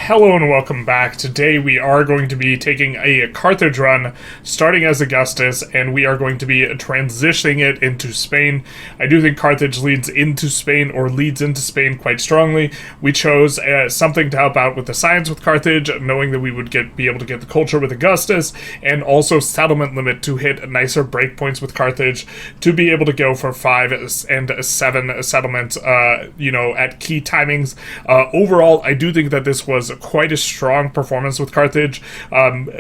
Hello and welcome back. Today we are going to be taking a Carthage run, starting as Augustus, and we are going to be transitioning it into Spain. I do think Carthage leads into Spain quite strongly. We chose something to help out with the science with Carthage, knowing that we would be able to get the culture with Augustus, and also settlement limit to hit nicer breakpoints with Carthage to be able to go for 5 and 7 settlements, at key timings. Overall, I do think that this was quite a strong performance with Carthage,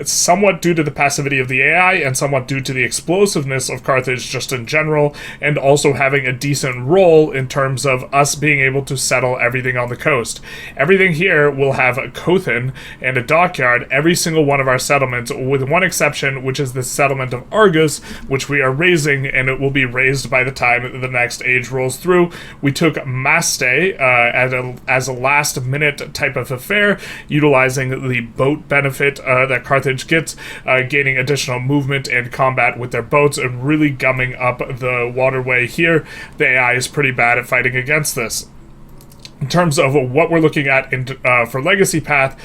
somewhat due to the passivity of the AI and somewhat due to the explosiveness of Carthage just in general, and also having a decent role in terms of us being able to settle everything on the coast. Everything here will have a Cothin and a dockyard, every single one of our settlements, with one exception, which is the settlement of Argus, which we are raising, and it will be raised by the time the next age rolls through. We took Maste as a last-minute type of affair, utilizing the boat benefit that Carthage gets, gaining additional movement and combat with their boats, and really gumming up the waterway here. The AI is pretty bad at fighting against this. In terms of what we're looking at for Legacy Path,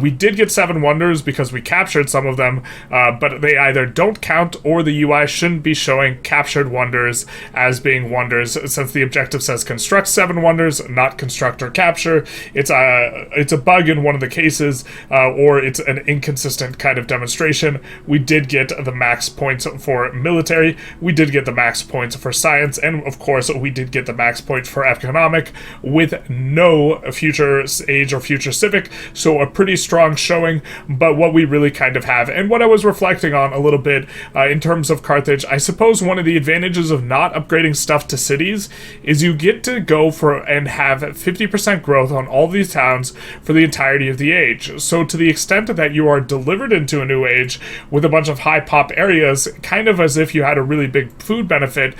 we did get 7 wonders because we captured some of them, but they either don't count or the UI shouldn't be showing captured wonders as being wonders, since the objective says construct 7 wonders, not construct or capture. It's a bug in one of the cases, or it's an inconsistent kind of demonstration. We did get the max points for military, we did get the max points for science, and of course we did get the max points for economic, with no future age or future civic, so a pretty strong showing. But what we really kind of have, and what I was reflecting on a little bit in terms of Carthage, I suppose one of the advantages of not upgrading stuff to cities is you get to go for and have 50% growth on all these towns for the entirety of the age. So to the extent that you are delivered into a new age with a bunch of high pop areas, kind of as if you had a really big food benefit,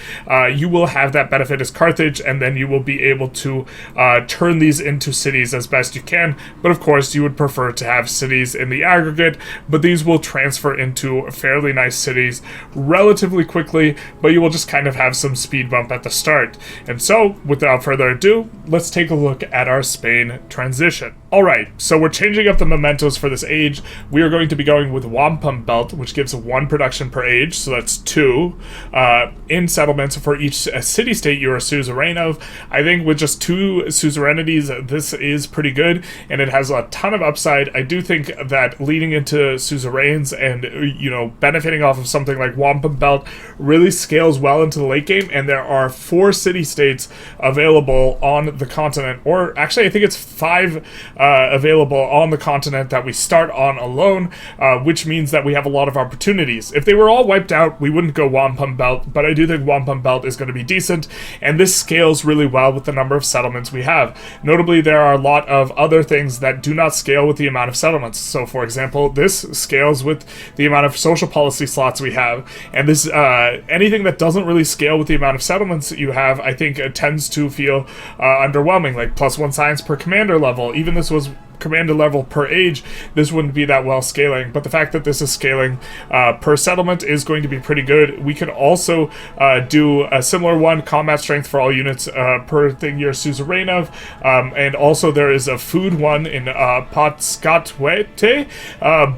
you will have that benefit as Carthage, and then you will be able to turn these into cities as best you can. But of course you would prefer to have cities in the aggregate, but these will transfer into fairly nice cities relatively quickly, but you will just kind of have some speed bump at the start. And so without further ado, let's take a look at our Spain transition. Alright, so we're changing up the mementos for this age. We are going to be going with wampum belt, which gives 1 production per age, so that's 2 in settlements for each city-state you are suzerain of. I think with just 2 suzerainities, this is pretty good, and it has a ton of upside. I do think that leading into suzerains and, benefiting off of something like wampum belt really scales well into the late game, and there are 4 city-states available on the continent, or actually I think it's 5 available on the continent that we start on alone, which means that we have a lot of opportunities. If they were all wiped out, we wouldn't go wampum belt, but I do think wampum belt is going to be decent, and this scales really well with the number of settlements we have. Notably, there are a lot of other things that do not scale with the amount of settlements. So for example, this scales with the amount of social policy slots we have, and this anything that doesn't really scale with the amount of settlements that you have, I think tends to feel underwhelming, like +1 science per commander level. Even this was commander level per age, this wouldn't be that well scaling, but the fact that this is scaling per settlement is going to be pretty good. We could also do a similar one, combat strength for all units per thing you're suzerain of, and also there is a food one in Potskatwete,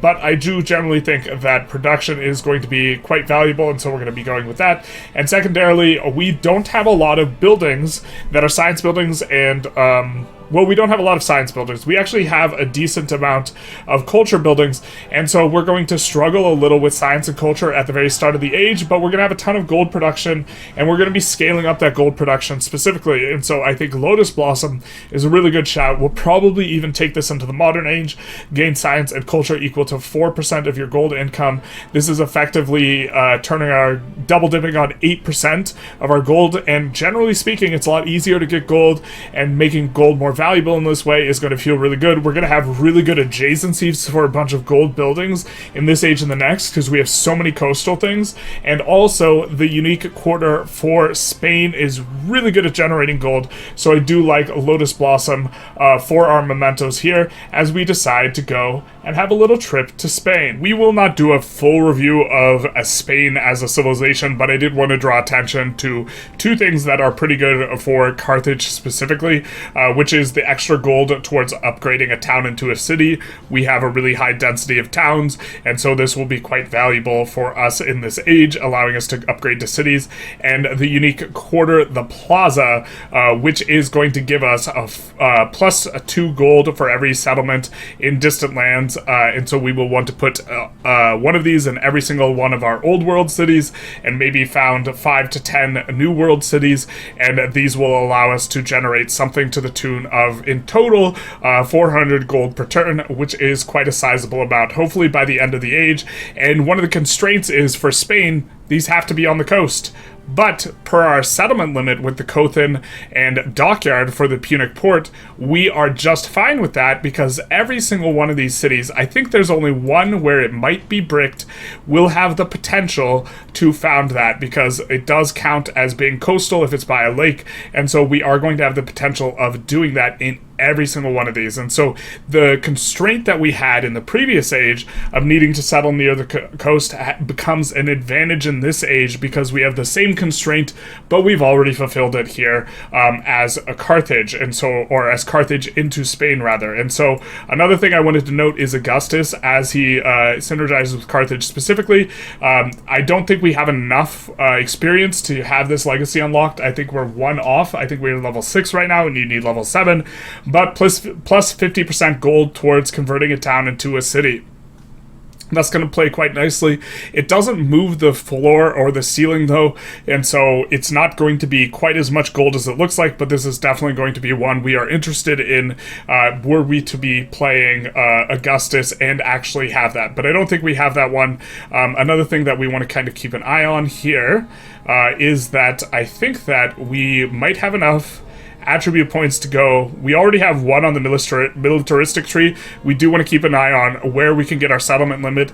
but I do generally think that production is going to be quite valuable, and so we're going to be going with that. And secondarily, we don't have a lot of buildings that are science buildings, and we don't have a lot of science buildings. We actually have a decent amount of culture buildings, and so we're going to struggle a little with science and culture at the very start of the age, but we're going to have a ton of gold production, and we're going to be scaling up that gold production specifically. And so I think Lotus Blossom is a really good shout. We'll probably even take this into the modern age, gain science and culture equal to 4% of your gold income. This is effectively turning our double dipping on 8% of our gold, and generally speaking, it's a lot easier to get gold, and making gold more valuable in this way is going to feel really good. We're going to have really good adjacencies for a bunch of gold buildings in this age and the next, because we have so many coastal things, and also the unique quarter for Spain is really good at generating gold, so I do like Lotus Blossom for our mementos here as we decide to go and have a little trip to Spain. We will not do a full review of Spain as a civilization, but I did want to draw attention to 2 things that are pretty good for Carthage specifically, which is use the extra gold towards upgrading a town into a city. We have a really high density of towns, and so this will be quite valuable for us in this age, allowing us to upgrade to cities. And the unique quarter, the plaza, which is going to give us a plus 2 gold for every settlement in distant lands, and so we will want to put one of these in every single one of our old world cities, and maybe found 5 to 10 new world cities, and these will allow us to generate something to the tune of, in total, 400 gold per turn, which is quite a sizable amount, hopefully by the end of the age. And one of the constraints is, for Spain, these have to be on the coast. But per our settlement limit with the Cothin and Dockyard for the Punic port, we are just fine with that, because every single one of these cities, I think there's only one where it might be bricked, will have the potential to found that, because it does count as being coastal if it's by a lake, and so we are going to have the potential of doing that in every single one of these. And so the constraint that we had in the previous age of needing to settle near the coast becomes an advantage in this age, because we have the same constraint, but we've already fulfilled it here as a Carthage, and so, or as Carthage into Spain rather. And so another thing I wanted to note is Augustus, as he synergizes with Carthage specifically. I don't think we have enough experience to have this legacy unlocked. I think we're one off. I think we're level 6 right now, and you need level 7. But plus 50% gold towards converting a town into a city. That's going to play quite nicely. It doesn't move the floor or the ceiling, though, and so it's not going to be quite as much gold as it looks like, but this is definitely going to be one we are interested in were we to be playing Augustus and actually have that. But I don't think we have that one. Another thing that we want to kind of keep an eye on here is that I think that we might have enough attribute points to go. We already have one on the militaristic tree. We do want to keep an eye on where we can get our settlement limit.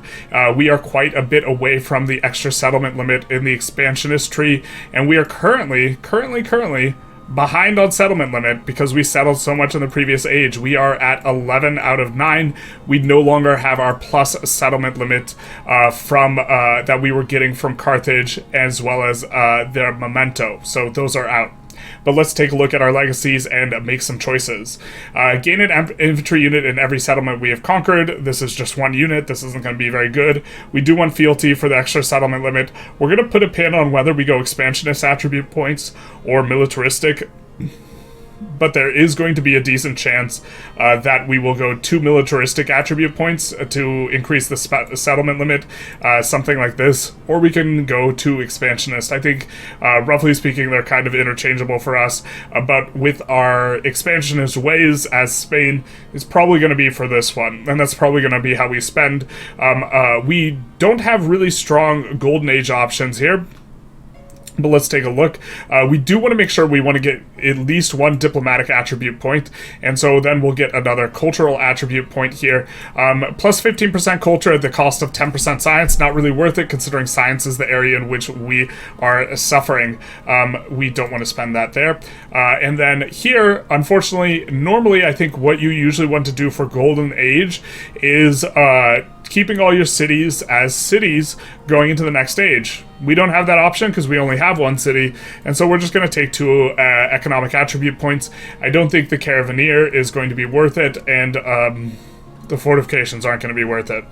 We are quite a bit away from the extra settlement limit in the expansionist tree, and we are currently behind on settlement limit because we settled so much in the previous age. We are at 11 out of 9. We no longer have our plus settlement limit from that we were getting from Carthage, as well as their memento. So those are out. But let's take a look at our legacies and make some choices. Gain an infantry unit in every settlement we have conquered. This is just one unit. This isn't going to be very good. We do want fealty for the extra settlement limit. We're going to put a pin on whether we go expansionist attribute points or militaristic. But there is going to be a decent chance that we will go 2 militaristic attribute points to increase the settlement limit, something like this, or we can go to expansionist. I think, roughly speaking, they're kind of interchangeable for us, but with our expansionist ways as Spain, is probably going to be for this one, and that's probably going to be how we spend. We don't have really strong Golden Age options here, but let's take a look. We do want to make sure we want to get at least one diplomatic attribute point, and so then we'll get another cultural attribute point here. Plus 15% culture at the cost of 10% science, not really worth it considering science is the area in which we are suffering. We don't want to spend that there. And then here, unfortunately, normally I think what you usually want to do for Golden Age is keeping all your cities as cities going into the next stage. We don't have that option because we only have one city, and so we're just going to take 2 economic attribute points. I don't think the Caravaneer is going to be worth it, and the fortifications aren't going to be worth it.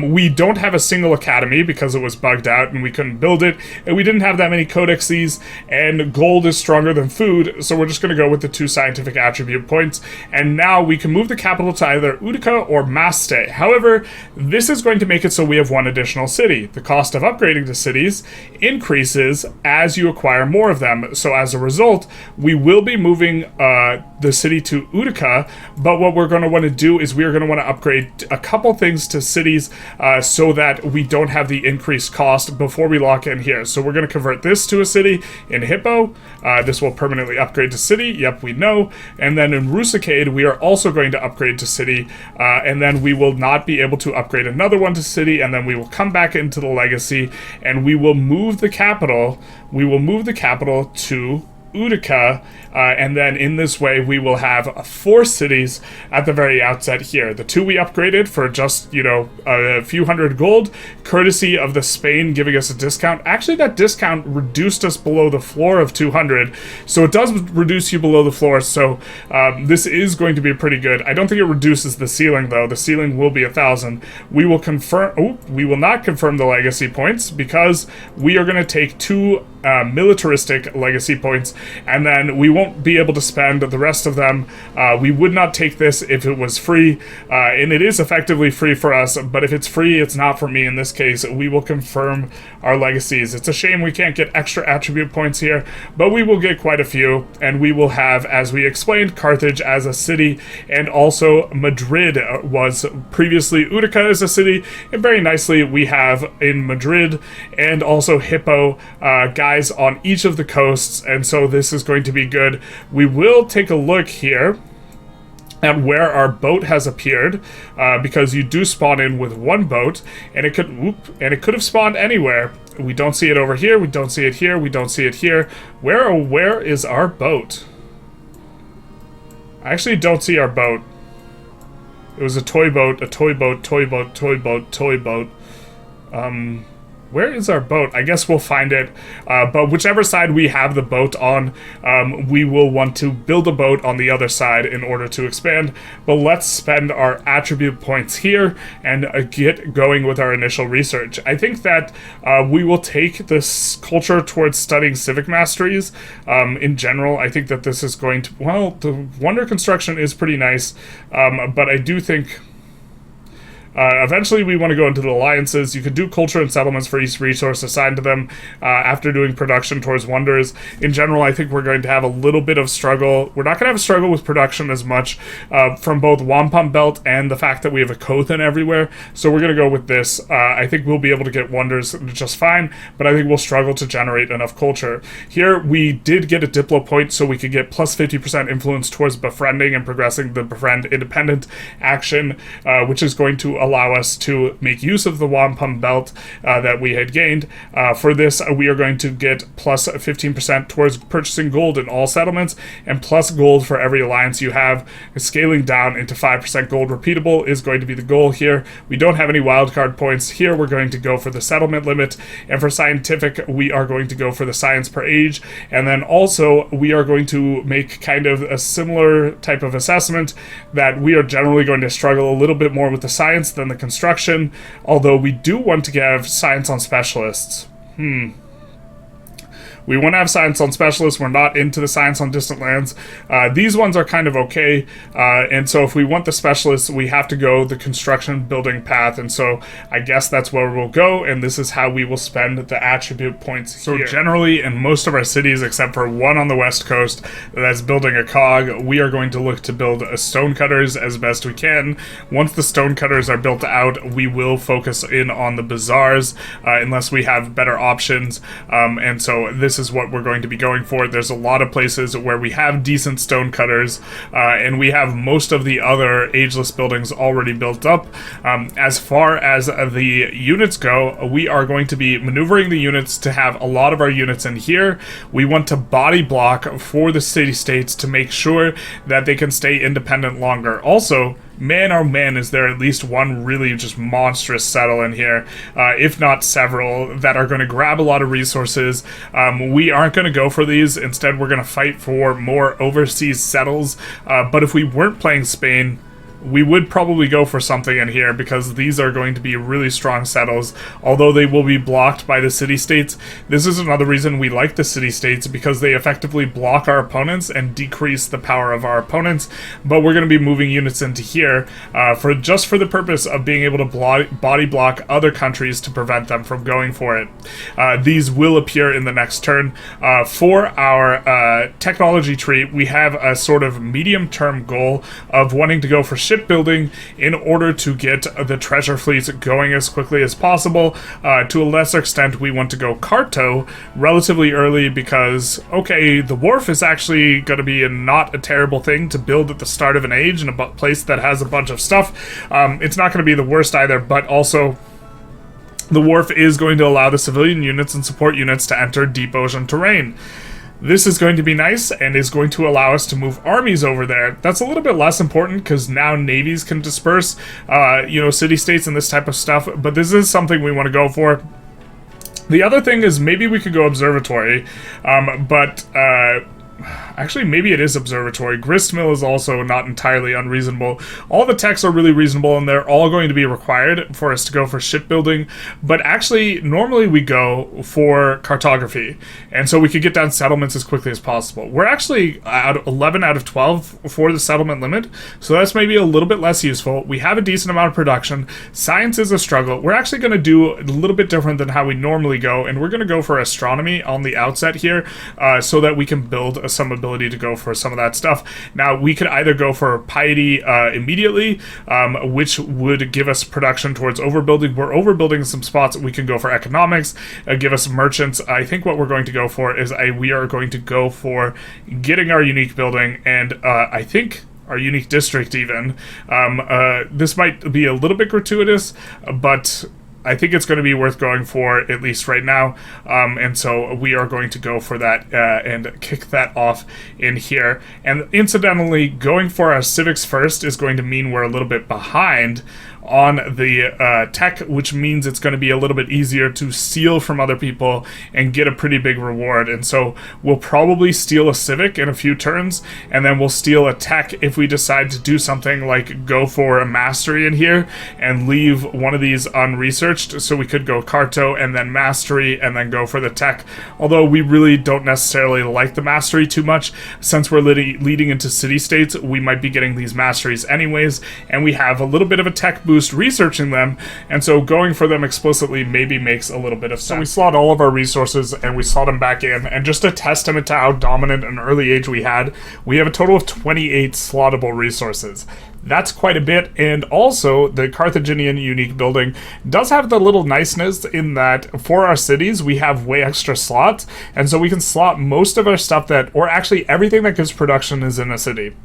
We don't have a single academy because it was bugged out and we couldn't build it, and we didn't have that many codexes, and gold is stronger than food, so we're just going to go with the 2 scientific attribute points. And now we can move the capital to either Utica or Maste. However, this is going to make it so we have 1 additional city. The cost of upgrading to cities increases as you acquire more of them, so as a result, we will be moving the city to Utica, but what we're going to want to do is we are going to want to upgrade a couple things to cities so that we don't have the increased cost before we lock in here. So we're going to convert this to a city in Hippo. This will permanently upgrade to city. Yep, we know. And then in Rusicade, we are also going to upgrade to city, and then we will not be able to upgrade another one to city, and then we will come back into the legacy, and we will move the capital. We will move the capital to Utica, and then in this way we will have 4 cities at the very outset here. The 2 we upgraded for just, you know, a few hundred gold, courtesy of the Spain giving us a discount. Actually, that discount reduced us below the floor of 200, so it does reduce you below the floor, so this is going to be pretty good. I don't think it reduces the ceiling, though. The ceiling will be 1,000. We will confirm... we will not confirm the legacy points, because we are going to take 2 militaristic legacy points, and then we won't be able to spend the rest of them. We would not take this if it was free, and it is effectively free for us, but if it's free, it's not for me in this case. We will confirm our legacies. It's a shame we can't get extra attribute points here, but we will get quite a few, and we will have, as we explained, Carthage as a city, and also Madrid was previously Utica as a city, and very nicely we have in Madrid and also Hippo guys on each of the coasts, and so this is going to be good. We will take a look here at where our boat has appeared, because you do spawn in with 1 boat, and it could have spawned anywhere. We don't see it over here, we don't see it here, we don't see it here. Where is our boat? I actually don't see our boat. It was a toy boat, a toy boat, toy boat, toy boat, toy boat. Where is our boat? I guess we'll find it, but whichever side we have the boat on, we will want to build a boat on the other side in order to expand. But let's spend our attribute points here and get going with our initial research. I think that we will take this culture towards studying civic masteries. In general, I think that this is going to... well, the wonder construction is pretty nice, but I do think... eventually we want to go into the alliances. You could do culture and settlements for each resource assigned to them after doing production towards wonders. In general, I think we're going to have a little bit of struggle. We're not going to have a struggle with production as much from both wampum belt and the fact that we have a Kothan everywhere. So we're going to go with this. I think we'll be able to get wonders just fine, but I think we'll struggle to generate enough culture. Here we did get a Diplo point so we could get plus 50% influence towards befriending and progressing the befriend independent action, which is going to allow us to make use of the wampum belt that we had gained. For this, we are going to get plus 15% towards purchasing gold in all settlements, and plus gold for every alliance you have. Scaling down into 5% gold repeatable is going to be the goal here. We don't have any wildcard points. Here we're going to go for the settlement limit, and for scientific, we are going to go for the science per age, and then also we are going to make kind of a similar type of assessment that we are generally going to struggle a little bit more with the science than the construction, although we do want to have science on specialists. We want to have science on specialists. We're not into the science on distant lands. These ones are kind of okay, and so if we want the specialists, we have to go the construction building path, and so I guess that's where we'll go, and this is how we will spend the attribute points here. So generally, in most of our cities, except for one on the west coast that's building a cog, we are going to look to build stonecutters as best we can. Once the stonecutters are built out, we will focus in on the bazaars, unless we have better options, and so this is what we're going to be going for. There's a lot of places where we have decent stonecutters, and we have most of the other ageless buildings already built up. As far as the units go, we are going to be maneuvering the units to have a lot of our units in here. We want to body block for the city-states to make sure that they can stay independent longer. Also, man, oh man, is there at least one really just monstrous settle in here, if not several, that are going to grab a lot of resources. We aren't going to go for these. Instead, we're going to fight for more overseas settles. But if we weren't playing Spain, we would probably go for something in here, because these are going to be really strong settles, although they will be blocked by the city-states. This is another reason we like the city-states, because they effectively block our opponents and decrease the power of our opponents, but we're going to be moving units into here for the purpose of being able to body block other countries to prevent them from going for it. These will appear in the next turn. For our technology tree, we have a sort of medium-term goal of wanting to go for shipbuilding in order to get the treasure fleets going as quickly as possible. To a lesser extent, we want to go Carto relatively early because, okay, the wharf is actually going to be not a terrible thing to build at the start of an age in a place that has a bunch of stuff. It's not going to be the worst either, but also the wharf is going to allow the civilian units and support units to enter deep ocean terrain. This is going to be nice and is going to allow us to move armies over there. That's a little bit less important because now navies can disperse, city-states and this type of stuff, but this is something we want to go for. The other thing is maybe we could go observatory, actually, maybe it is observatory. Gristmill is also not entirely unreasonable. All the techs are really reasonable, and they're all going to be required for us to go for shipbuilding. But actually, normally we go for cartography, and so we could get down settlements as quickly as possible. We're actually at 11 out of 12 for the settlement limit, so that's maybe a little bit less useful. We have a decent amount of production. Science is a struggle. We're actually going to do a little bit different than how we normally go, and we're going to go for astronomy on the outset here, so that we can build some ability to go for some of that stuff. Now, we could either go for piety immediately, which would give us production towards overbuilding. We're overbuilding some spots. We can go for economics, give us merchants. I think what we're going to go for is we are going to go for getting our unique building, and I think our unique district even. This might be a little bit gratuitous, but I think it's going to be worth going for, at least right now, and so we are going to go for that and kick that off in here. And incidentally, going for our civics first is going to mean we're a little bit behind on the tech, which means it's going to be a little bit easier to steal from other people and get a pretty big reward. And so we'll probably steal a civic in a few turns, and then we'll steal a tech if we decide to do something like go for a mastery in here and leave one of these unresearched. So we could go Carto and then mastery and then go for the tech, although we really don't necessarily like the mastery too much. Since we're leading into city-states, we might be getting these masteries anyways, and we have a little bit of a tech boost researching them, and so going for them explicitly maybe makes a little bit of sense. So we slot all of our resources and we slot them back in, and just a testament to how dominant an early age we had, we have a total of 28 slottable resources. That's quite a bit, and also the Carthaginian unique building does have the little niceness in that for our cities we have way extra slots, and so we can slot most of our stuff or actually everything that gives production is in a city.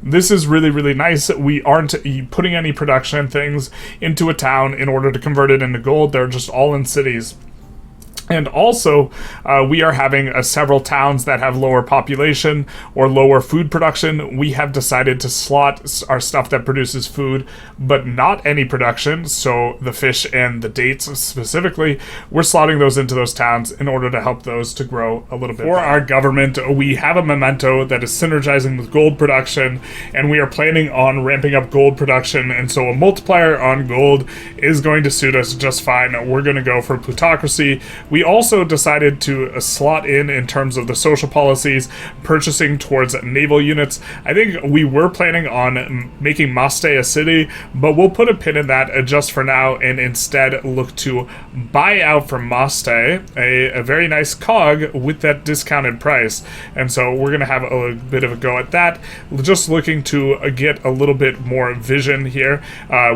This is really, really nice. We aren't putting any production things into a town in order to convert it into gold. They're just all in cities. And also, we are having several towns that have lower population or lower food production. We have decided to slot our stuff that produces food, but not any production. So the fish and the dates specifically, we're slotting those into those towns in order to help those to grow a little bit. For our government, we have a memento that is synergizing with gold production, and we are planning on ramping up gold production. And so a multiplier on gold is going to suit us just fine. We're going to go for plutocracy. We also decided to slot in terms of the social policies, purchasing towards naval units. I think we were planning on making Maste a city, but we'll put a pin in that just for now and instead look to buy out from Maste a very nice cog with that discounted price. And so we're going to have a bit of a go at that, just looking to get a little bit more vision here.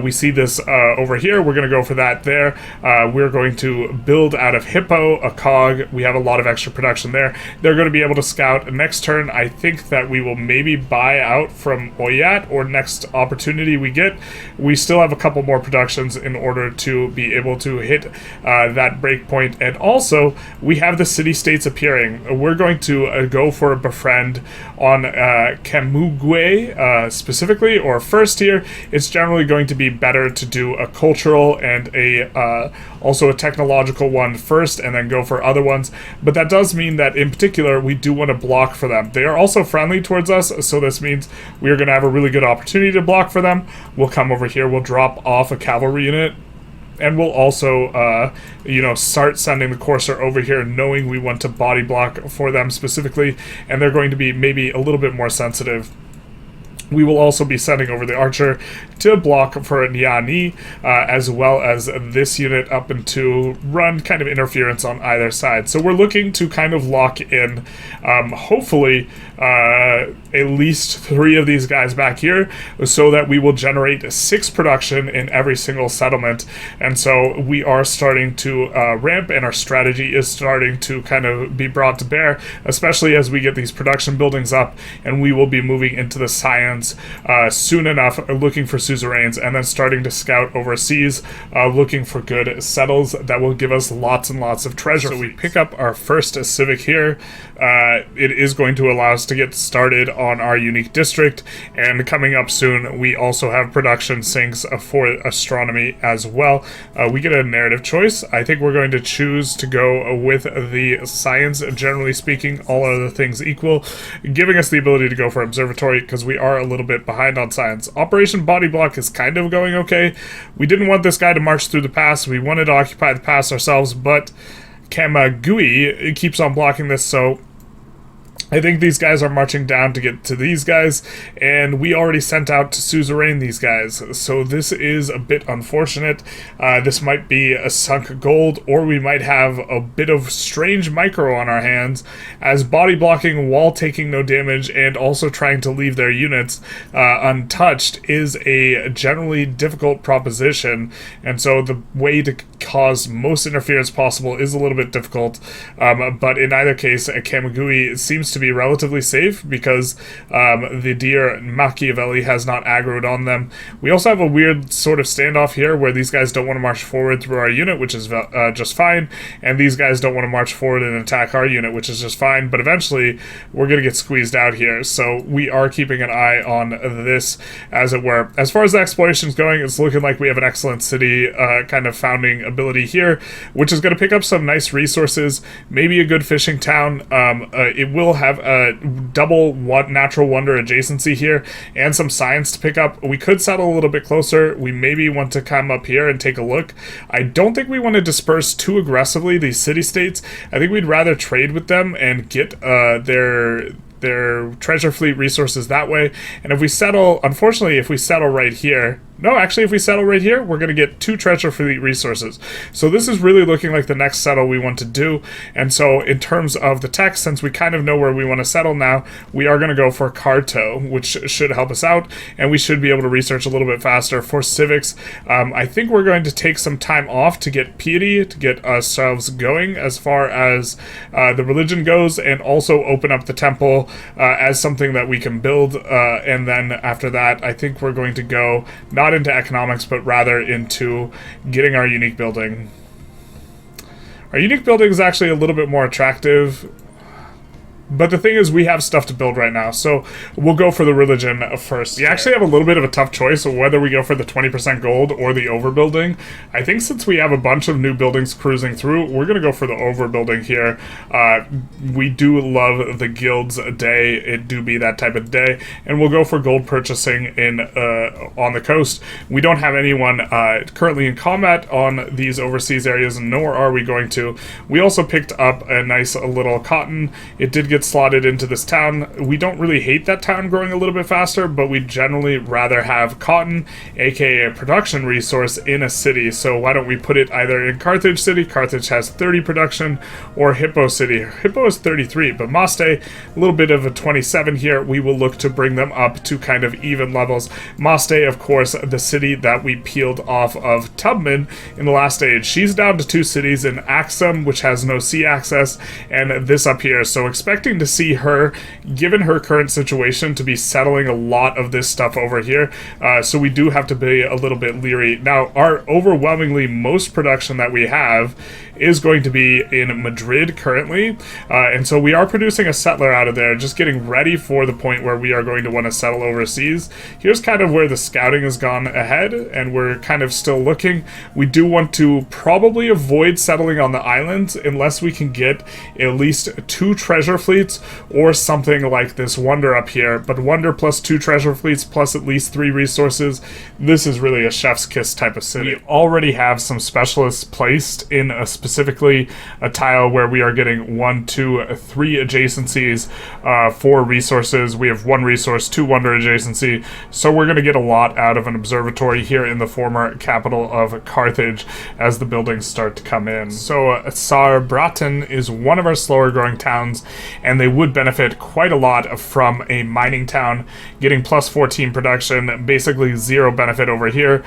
We see this over here. We're going to go for that there. We're going to build out of Hippo a cog. We have a lot of extra production there. They're going to be able to scout. Next turn, I think that we will maybe buy out from Oyat, or next opportunity we get. We still have a couple more productions in order to be able to hit that breakpoint. And also, we have the city-states appearing. We're going to go for a befriend on Kamugwe specifically, or first here. It's generally going to be better to do a cultural and also a technological one first, and then go for other ones. But that does mean that in particular we do want to block for them. They are also friendly towards us, so this means we are going to have a really good opportunity to block for them. We'll come over here, we'll drop off a cavalry unit, and we'll also start sending the courser over here, knowing we want to body block for them specifically, and they're going to be maybe a little bit more sensitive. We will also be sending over the archer to block for Nyani, as well as this unit up and to run kind of interference on either side. So we're looking to kind of lock in, hopefully, at least 3 of these guys back here, so that we will generate 6 production in every single settlement. And so we are starting to ramp, and our strategy is starting to kind of be brought to bear, especially as we get these production buildings up, and we will be moving into the science lands soon enough, looking for suzerains, and then starting to scout overseas, looking for good settles that will give us lots and lots of treasure. So we pick up our first civic here. It is going to allow us to get started on our unique district, and coming up soon we also have production sinks for astronomy as well. We get a narrative choice. I think we're going to choose to go with the science, generally speaking, all other things equal, giving us the ability to go for observatory because we are a little bit behind on science. Operation Body Block is kind of going okay. We didn't want this guy to march through the pass. We wanted to occupy the pass ourselves, but Kamagui keeps on blocking this, so I think these guys are marching down to get to these guys, and we already sent out to suzerain these guys, so this is a bit unfortunate. This might be a sunk gold, or we might have a bit of strange micro on our hands, as body blocking while taking no damage and also trying to leave their units untouched is a generally difficult proposition, and so the way to cause most interference possible is a little bit difficult, but in either case, Kamagui seems to be relatively safe because the dear Machiavelli has not aggroed on them. We also have a weird sort of standoff here where these guys don't want to march forward through our unit, which is just fine, and these guys don't want to march forward and attack our unit, which is just fine, but eventually we're going to get squeezed out here, so we are keeping an eye on this, as it were. As far as the exploration is going, it's looking like we have an excellent city kind of founding ability here, which is going to pick up some nice resources, maybe a good fishing town. It will have a double natural wonder adjacency here and some science to pick up. We could settle a little bit closer. We maybe want to come up here and take a look. I don't think we want to disperse too aggressively these city-states. I think we'd rather trade with them and get their treasure fleet resources that way. And if we settle, unfortunately, if we settle right here, no, actually, if we settle right here, we're going to get 2 treasure fleet resources. So this is really looking like the next settle we want to do. And so in terms of the text, since we kind of know where we want to settle now, we are going to go for Carto, which should help us out. And we should be able to research a little bit faster. For civics, I think we're going to take some time off to get piety, to get ourselves going as far as the religion goes, and also open up the temple as something that we can build. And then after that, I think we're going to go not into economics, but rather into getting our unique building. Our unique building is actually a little bit more attractive, but the thing is, we have stuff to build right now, so we'll go for the religion first. We actually have a little bit of a tough choice of whether we go for the 20% gold or the overbuilding. I think since we have a bunch of new buildings cruising through, we're going to go for the overbuilding here. We do love the guild's day. It do be that type of day, and we'll go for gold purchasing in on the coast. We don't have anyone currently in combat on these overseas areas, nor are we going to. We also picked up a nice little cotton. It did get slotted into this town. We don't really hate that town growing a little bit faster, but we generally rather have cotton, aka a production resource, in a city. So why don't we put it either in Carthage City? Carthage has 30 production, or Hippo City. Hippo is 33, but Maste, a little bit of a 27 here. We will look to bring them up to kind of even levels. Maste, of course, the city that we peeled off of Tubman in the last stage. She's down to 2 cities in Axum, which has no sea access, and this up here. So expecting to see her, given her current situation, to be settling a lot of this stuff over here, so we do have to be a little bit leery. Now, our overwhelmingly most production that we have is going to be in Madrid currently, and so we are producing a settler out of there, just getting ready for the point where we are going to want to settle overseas. Here's kind of where the scouting has gone ahead, and we're kind of still looking. We do want to probably avoid settling on the islands unless we can get at least 2 treasure fleets or something like this Wonder up here, but Wonder plus 2 treasure fleets plus at least 3 resources, this is really a chef's kiss type of city. We already have some specialists placed in specifically a tile where we are getting 1, 2, 3 adjacencies for resources. We have 1 resource, 2 Wonder adjacency, so we're going to get a lot out of an observatory here in the former capital of Carthage as the buildings start to come in. So Saarbrücken is one of our slower growing towns, and they would benefit quite a lot from a mining town getting plus 14 production, basically 0 benefit over here.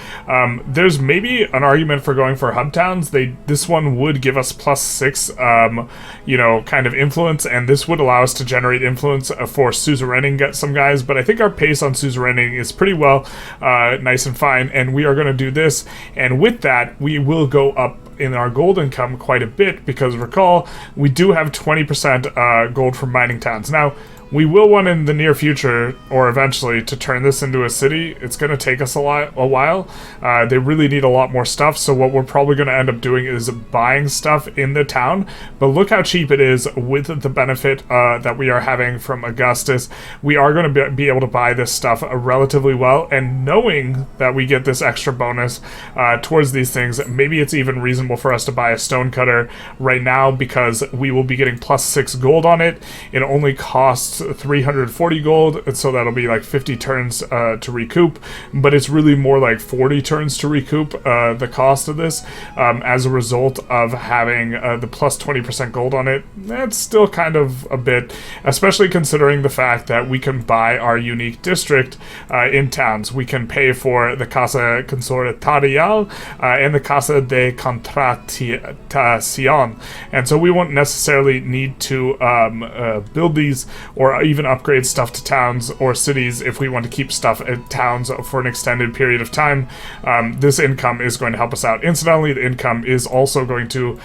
There's maybe an argument for going for hub towns. This one would give us plus 6, you know, kind of influence, and this would allow us to generate influence for suzeraning some guys, but I think our pace on suzeraning is pretty well nice and fine, and we are going to do this, and with that we will go up in our gold income quite a bit, because recall, we do have 20% gold from mining towns. Now, we will want in the near future, or eventually, to turn this into a city. It's going to take us a while. They really need a lot more stuff, so what we're probably going to end up doing is buying stuff in the town. But look how cheap it is with the benefit that we are having from Augustus. We are going to be able to buy this stuff relatively well, and knowing that we get this extra bonus towards these things, maybe it's even reasonable for us to buy a stonecutter right now, because we will be getting plus 6 gold on it. It only costs 340 gold, and so that'll be like 50 turns to recoup, but it's really more like 40 turns to recoup the cost of this as a result of having the plus 20% gold on it. That's still kind of a bit, especially considering the fact that we can buy our unique district in towns. We can pay for the Casa Consortarial and the Casa de Contratacion, and so we won't necessarily need to build these or even upgrade stuff to towns or cities if we want to keep stuff at towns for an extended period of time. This income is going to help us out. Incidentally, the income is also going to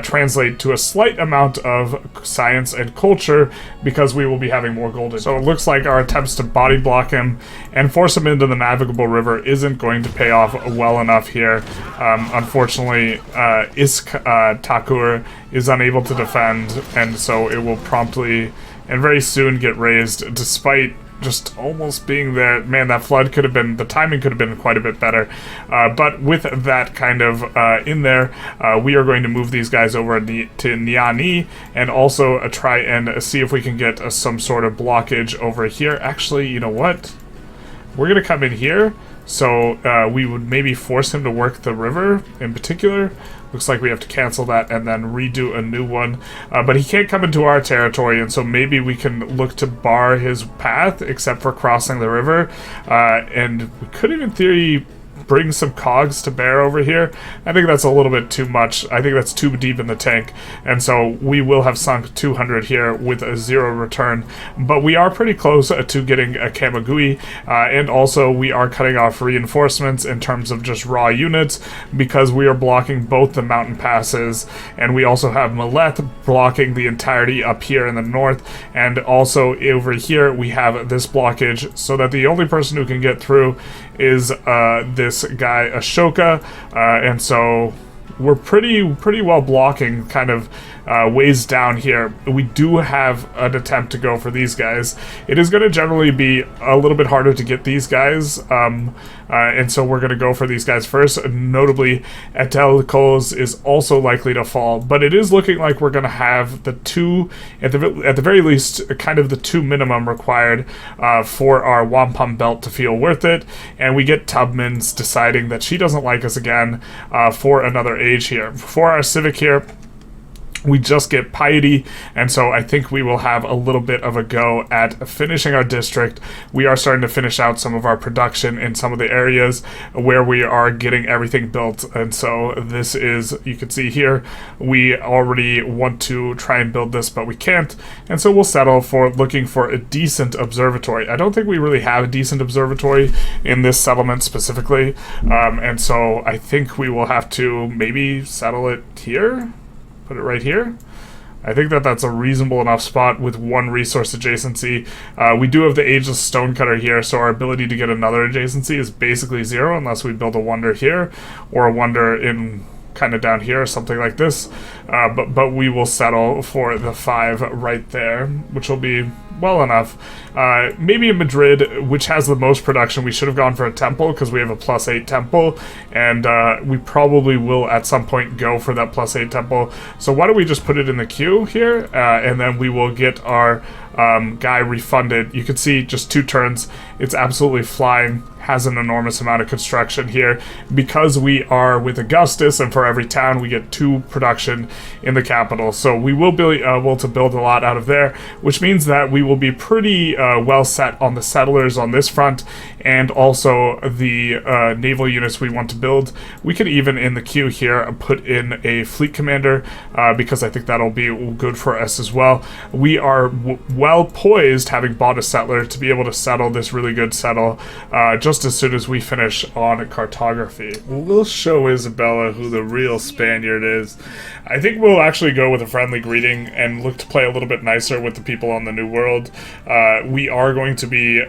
translate to a slight amount of science and culture, because we will be having more gold. So it looks like our attempts to body block him and force him into the navigable river isn't going to pay off well enough here. Unfortunately, Takur is unable to defend, and so it will promptly and very soon get raised, despite just almost being there. Man, that flood could have been, the timing could have been quite a bit better. But with that kind of in there, we are going to move these guys over to Niani, and also try and see if we can get some sort of blockage over here. Actually, you know what? We're going to come in here, so we would maybe force him to work the river in particular. Looks like we have to cancel that and then redo a new one. But he can't come into our territory, and so maybe we can look to bar his path, except for crossing the river. And we could, in theory, bring some cogs to bear over here. I think that's a little bit too much. I think that's too deep in the tank, and so we will have sunk 200 here with a 0 return. But we are pretty close to getting a Kamagui, and also we are cutting off reinforcements in terms of just raw units, because we are blocking both the mountain passes, and we also have Millet blocking the entirety up here in the north, and also over here we have this blockage, so that the only person who can get through is this guy Ashoka, and so we're pretty well blocking kind of ways down here. We do have an attempt to go for these guys. It is going to generally be a little bit harder to get these guys, and so we're going to go for these guys first. Notably, Etelkos is also likely to fall, but it is looking like we're going to have the two, at the very least, kind of the 2 minimum required for our wampum belt to feel worth it, and we get Tubman's deciding that she doesn't like us again for another age here. For our civic here, we just get piety, and so I think we will have a little bit of a go at finishing our district. We are starting to finish out some of our production in some of the areas where we are getting everything built, and so this is, you can see here, we already want to try and build this, but we can't, and so we'll settle for looking for a decent observatory. I don't think we really have a decent observatory in this settlement specifically, and so I think we will have to maybe settle it here. Put it right here. I think that that's a reasonable enough spot with 1 resource adjacency. We do have the Ageless Stonecutter here, so our ability to get another adjacency is basically 0 unless we build a wonder here, or a wonder in kind of down here, or something like this. But we will settle for the 5 right there, which will be well enough. Maybe in Madrid, which has the most production, we should have gone for a temple, because we have a +8 temple, and we probably will at some point go for that +8 temple. So why don't we just put it in the queue here, and then we will get our guy refunded. You can see just 2 turns. It's absolutely flying. Has an enormous amount of construction here. Because we are with Augustus, and for every town we get 2 production in the capital. So we will be able to build a lot out of there, which means that we will be pretty well set on the settlers on this front, and also the naval units we want to build. We could even, in the queue here, put in a fleet commander, because I think that'll be good for us as well. We are well poised, having bought a settler, to be able to settle this really good settle just as soon as we finish on cartography. We'll show Isabella who the real Spaniard is. I think we'll actually go with a friendly greeting and look to play a little bit nicer with the people on the New World. We are going to be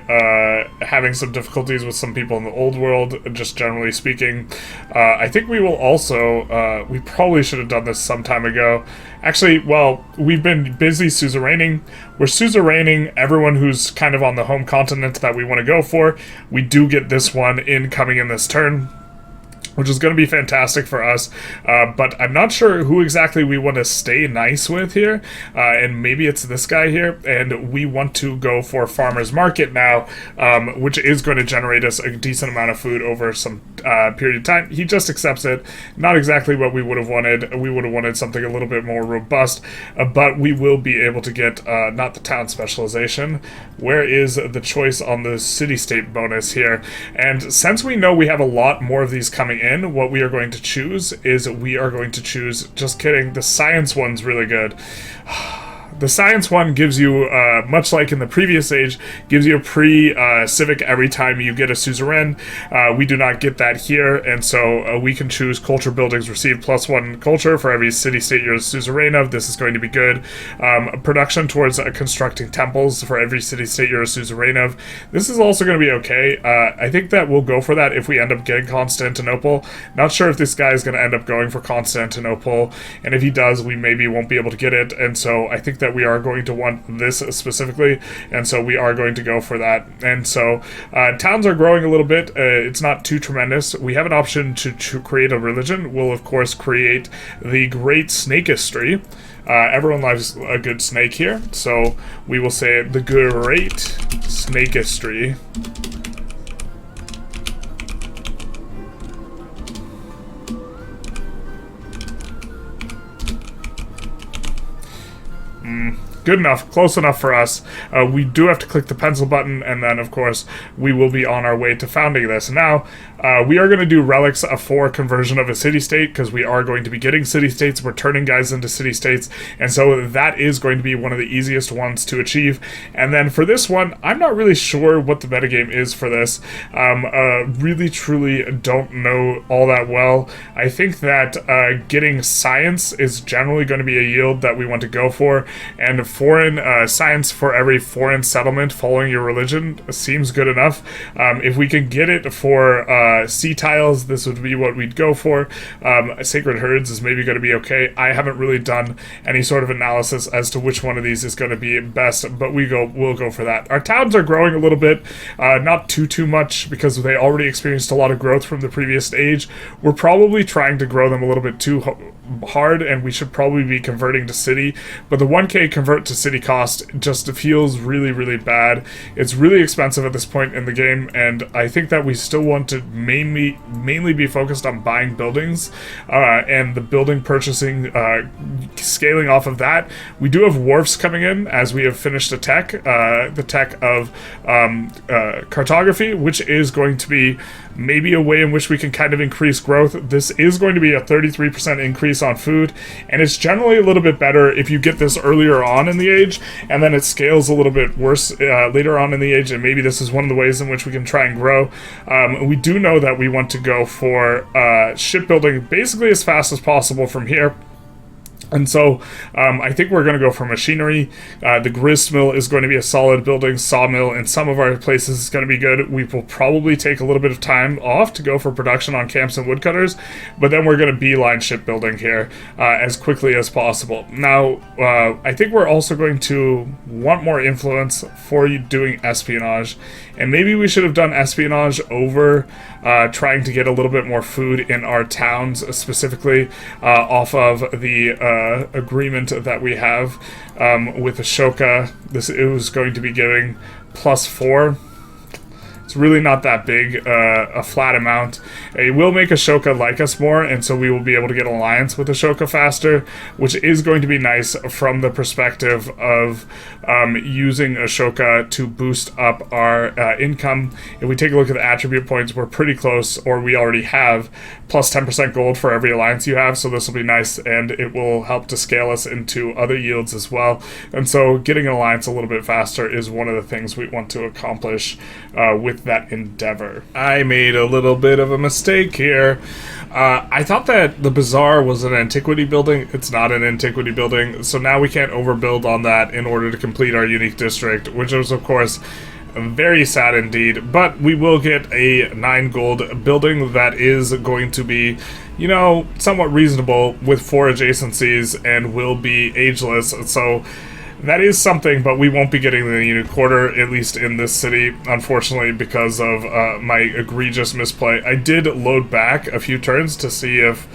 having some difficulties with some people in the Old World, just generally speaking. I think we will also, we probably should have done this some time ago. Actually, well, we've been busy suzeraining. We're suzeraining everyone who's kind of on the home continent that we want to go for. We do get this one coming in this turn, which is going to be fantastic for us, but I'm not sure who exactly we want to stay nice with here, and maybe it's this guy here, and we want to go for Farmer's Market now, which is going to generate us a decent amount of food over some period of time. He just accepts it. Not exactly what we would have wanted. We would have wanted something a little bit more robust, but we will be able to get, not the town specialization. Where is the choice on the city-state bonus here? And since we know we have a lot more of these coming in, what we are going to choose is we are going to choose, just kidding, the science one's really good. The science one gives you, much like in the previous age, gives you a pre-civic every time you get a suzerain. We do not get that here, and so we can choose culture buildings receive +1 culture for every city-state you're a suzerain of. This is going to be good. Production towards constructing temples for every city-state you're a suzerain of. This is also going to be okay. I think that we'll go for that if we end up getting Constantinople. Not sure if this guy is going to end up going for Constantinople, and if he does, we maybe won't be able to get it, and so I think that we are going to want this specifically, and so we are going to go for that. And so towns are growing a little bit. It's not too tremendous. We have an option to create a religion. We'll of course create the Great Snakistry. Everyone loves a good snake here, so we will say the Great Snakistry. Good enough, close enough for us. We do have to click the pencil button, and then of course we will be on our way to founding this. Now, we are going to do relics for conversion of a city-state, because we are going to be getting city-states. We're turning guys into city-states, and so that is going to be one of the easiest ones to achieve. And then for this one, I'm not really sure what the metagame is for this. Really, truly don't know all that well. I think that getting science is generally going to be a yield that we want to go for, and foreign science for every foreign settlement following your religion seems good enough. If we can get it for sea tiles, this would be what we'd go for. Sacred herds is maybe going to be okay. I haven't really done any sort of analysis as to which one of these is going to be best, but we'll go for that. Our towns are growing a little bit, not too much, because they already experienced a lot of growth from the previous stage. We're probably trying to grow them a little bit too hard, and we should probably be converting to city, but the 1k convert to city cost just feels really bad. It's really expensive at this point in the game, and I think that we still want to mainly be focused on buying buildings, and the building purchasing, scaling off of that. We do have wharfs coming in as we have finished a tech, the tech of cartography, which is going to be maybe a way in which we can kind of increase growth. This is going to be a 33% increase on food, and it's generally a little bit better if you get this earlier on in the age, and then it scales a little bit worse later on in the age, and maybe this is one of the ways in which we can try and grow. We do know that we want to go for shipbuilding basically as fast as possible from here. And so, I think we're going to go for machinery. The grist mill is going to be a solid building. Sawmill in some of our places is going to be good. We will probably take a little bit of time off to go for production on camps and woodcutters, but then we're going to beeline shipbuilding here as quickly as possible. Now, I think we're also going to want more influence for doing espionage, and maybe we should have done espionage over trying to get a little bit more food in our towns, specifically off of the agreement that we have with Ashoka. It was going to be giving +4. It's really not that big, a flat amount. It will make Ashoka like us more, and so we will be able to get alliance with Ashoka faster, which is going to be nice from the perspective of using Ashoka to boost up our income. If we take a look at the attribute points, we're pretty close, or we already have plus 10% gold for every alliance you have, so this will be nice, and it will help to scale us into other yields as well. And so getting an alliance a little bit faster is one of the things we want to accomplish with that endeavor. I made a little bit of a mistake here. I thought that the bazaar was an antiquity building. It's not an antiquity building, so now we can't overbuild on that in order to complete our unique district, which is of course very sad indeed. But we will get a 9 gold building that is going to be, you know, somewhat reasonable with 4 adjacencies and will be ageless, so that is something, but we won't be getting the unit quarter, at least in this city, unfortunately, because of my egregious misplay. I did load back a few turns to see if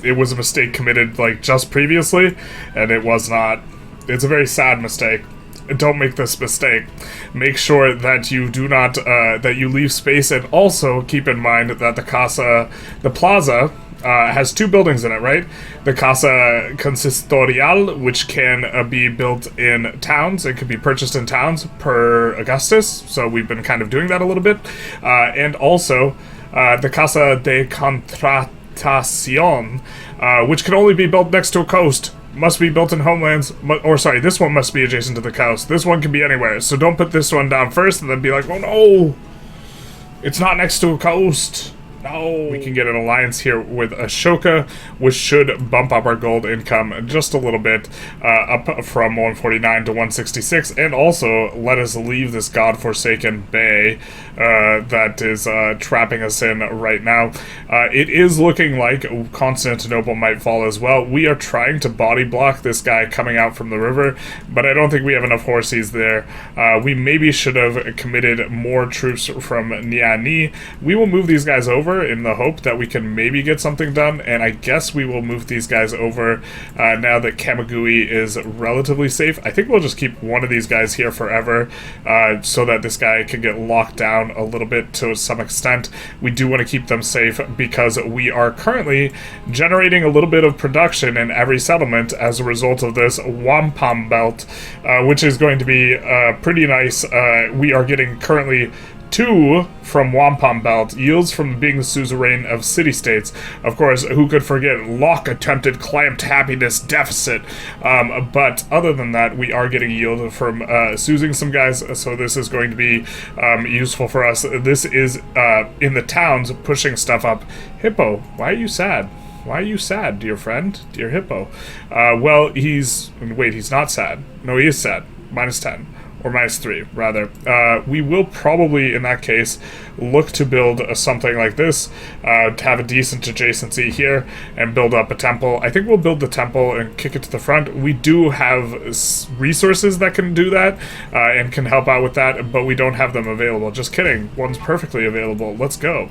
it was a mistake committed, like, just previously, and it was not. It's a very sad mistake. Don't make this mistake. Make sure that you do not, that you leave space, and also keep in mind that the plaza, has 2 buildings in it, right? The Casa Consistorial, which can be built in towns. It can be purchased in towns per Augustus, so we've been kind of doing that a little bit. And also, the Casa de Contratacion, which can only be built next to a coast. Must be built in homelands, or sorry, this one must be adjacent to the coast. This one can be anywhere, so don't put this one down first and then be like, oh no, it's not next to a coast. No. We can get an alliance here with Ashoka, which should bump up our gold income just a little bit, up from 149 to 166, and also let us leave this godforsaken bay that is trapping us in right now. It is looking like Constantinople might fall as well. We are trying to body block this guy coming out from the river, but I don't think we have enough horses there. We maybe should have committed more troops from Niani. We will move these guys over in the hope that we can maybe get something done, and I guess we will move these guys over now that Kamagui is relatively safe. I think we'll just keep one of these guys here forever so that this guy can get locked down a little bit to some extent. We do want to keep them safe because we are currently generating a little bit of production in every settlement as a result of this wampum belt, which is going to be pretty nice. We are getting currently 2 from Wampum Belt, yields from being the suzerain of city-states. Of course, who could forget Locke attempted clamped happiness deficit, but other than that, we are getting yield from suzing some guys, so this is going to be useful for us. This is in the towns pushing stuff up. Hippo, why are you sad? Why are you sad, dear friend? Dear Hippo. Well, he's not sad. No, he is sad. -10. Or -3, rather. We will probably, in that case, look to build something like this, to have a decent adjacency here, and build up a temple. I think we'll build the temple and kick it to the front. We do have resources that can do that, and can help out with that, but we don't have them available. Just kidding. One's perfectly available. Let's go.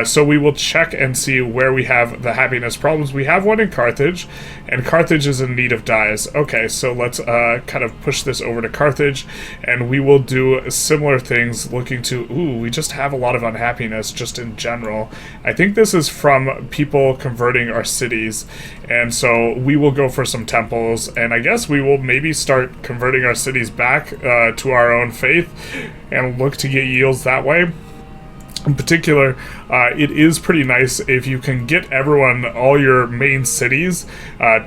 So we will check and see where we have the happiness problems. We have one in Carthage, and Carthage is in need of dyes. Okay, so let's kind of push this over to Carthage, and we will do similar things, looking to, we just have a lot of unhappiness just in general. I think this is from people converting our cities, and so we will go for some temples, and I guess we will maybe start converting our cities back to our own faith, and look to get yields that way. In particular, it is pretty nice if you can get everyone, all your main cities,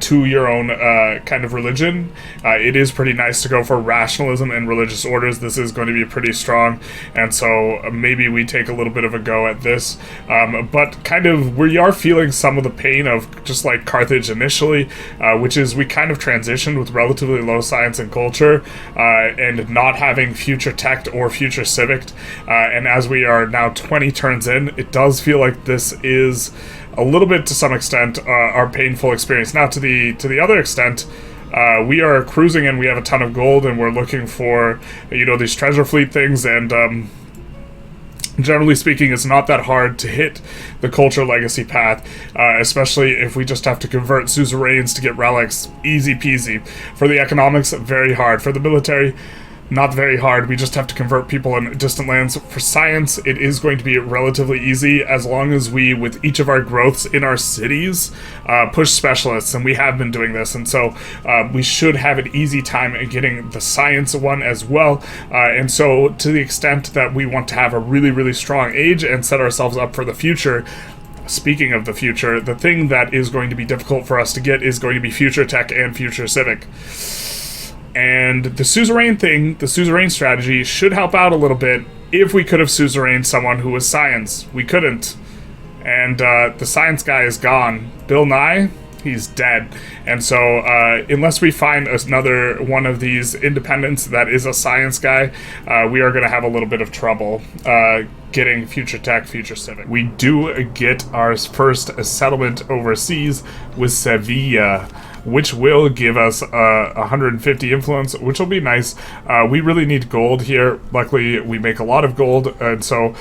to your own kind of religion. It is pretty nice to go for rationalism and religious orders. This is going to be pretty strong, and so maybe we take a little bit of a go at this. But kind of, we are feeling some of the pain of just like Carthage initially, which is we kind of transitioned with relatively low science and culture, and not having future tech or future civic, and as we are now 20 turns in, it does feel like this is a little bit, to some extent, our painful experience. Now, to the other extent, we are cruising and we have a ton of gold, and we're looking for, these treasure fleet things, and Generally speaking, it's not that hard to hit the culture legacy path, especially if we just have to convert suzerains to get relics. Easy peasy. For the economics, very hard. For the military, not very hard. We just have to convert people in distant lands. For science, it is going to be relatively easy as long as we, with each of our growths in our cities, push specialists, and we have been doing this, and so we should have an easy time in getting the science one as well. And so to the extent that we want to have a really, really strong age and set ourselves up for the future, speaking of the future, the thing that is going to be difficult for us to get is going to be future tech and future civic. And the suzerain thing, the suzerain strategy, should help out a little bit if we could have suzerained someone who was science. We couldn't. And the science guy is gone. Bill Nye, he's dead. And so unless we find another one of these independents that is a science guy, we are going to have a little bit of trouble getting future tech, future civic. We do get our first settlement overseas with Sevilla, which will give us 150 influence, which will be nice. We really need gold here. Luckily, we make a lot of gold, and so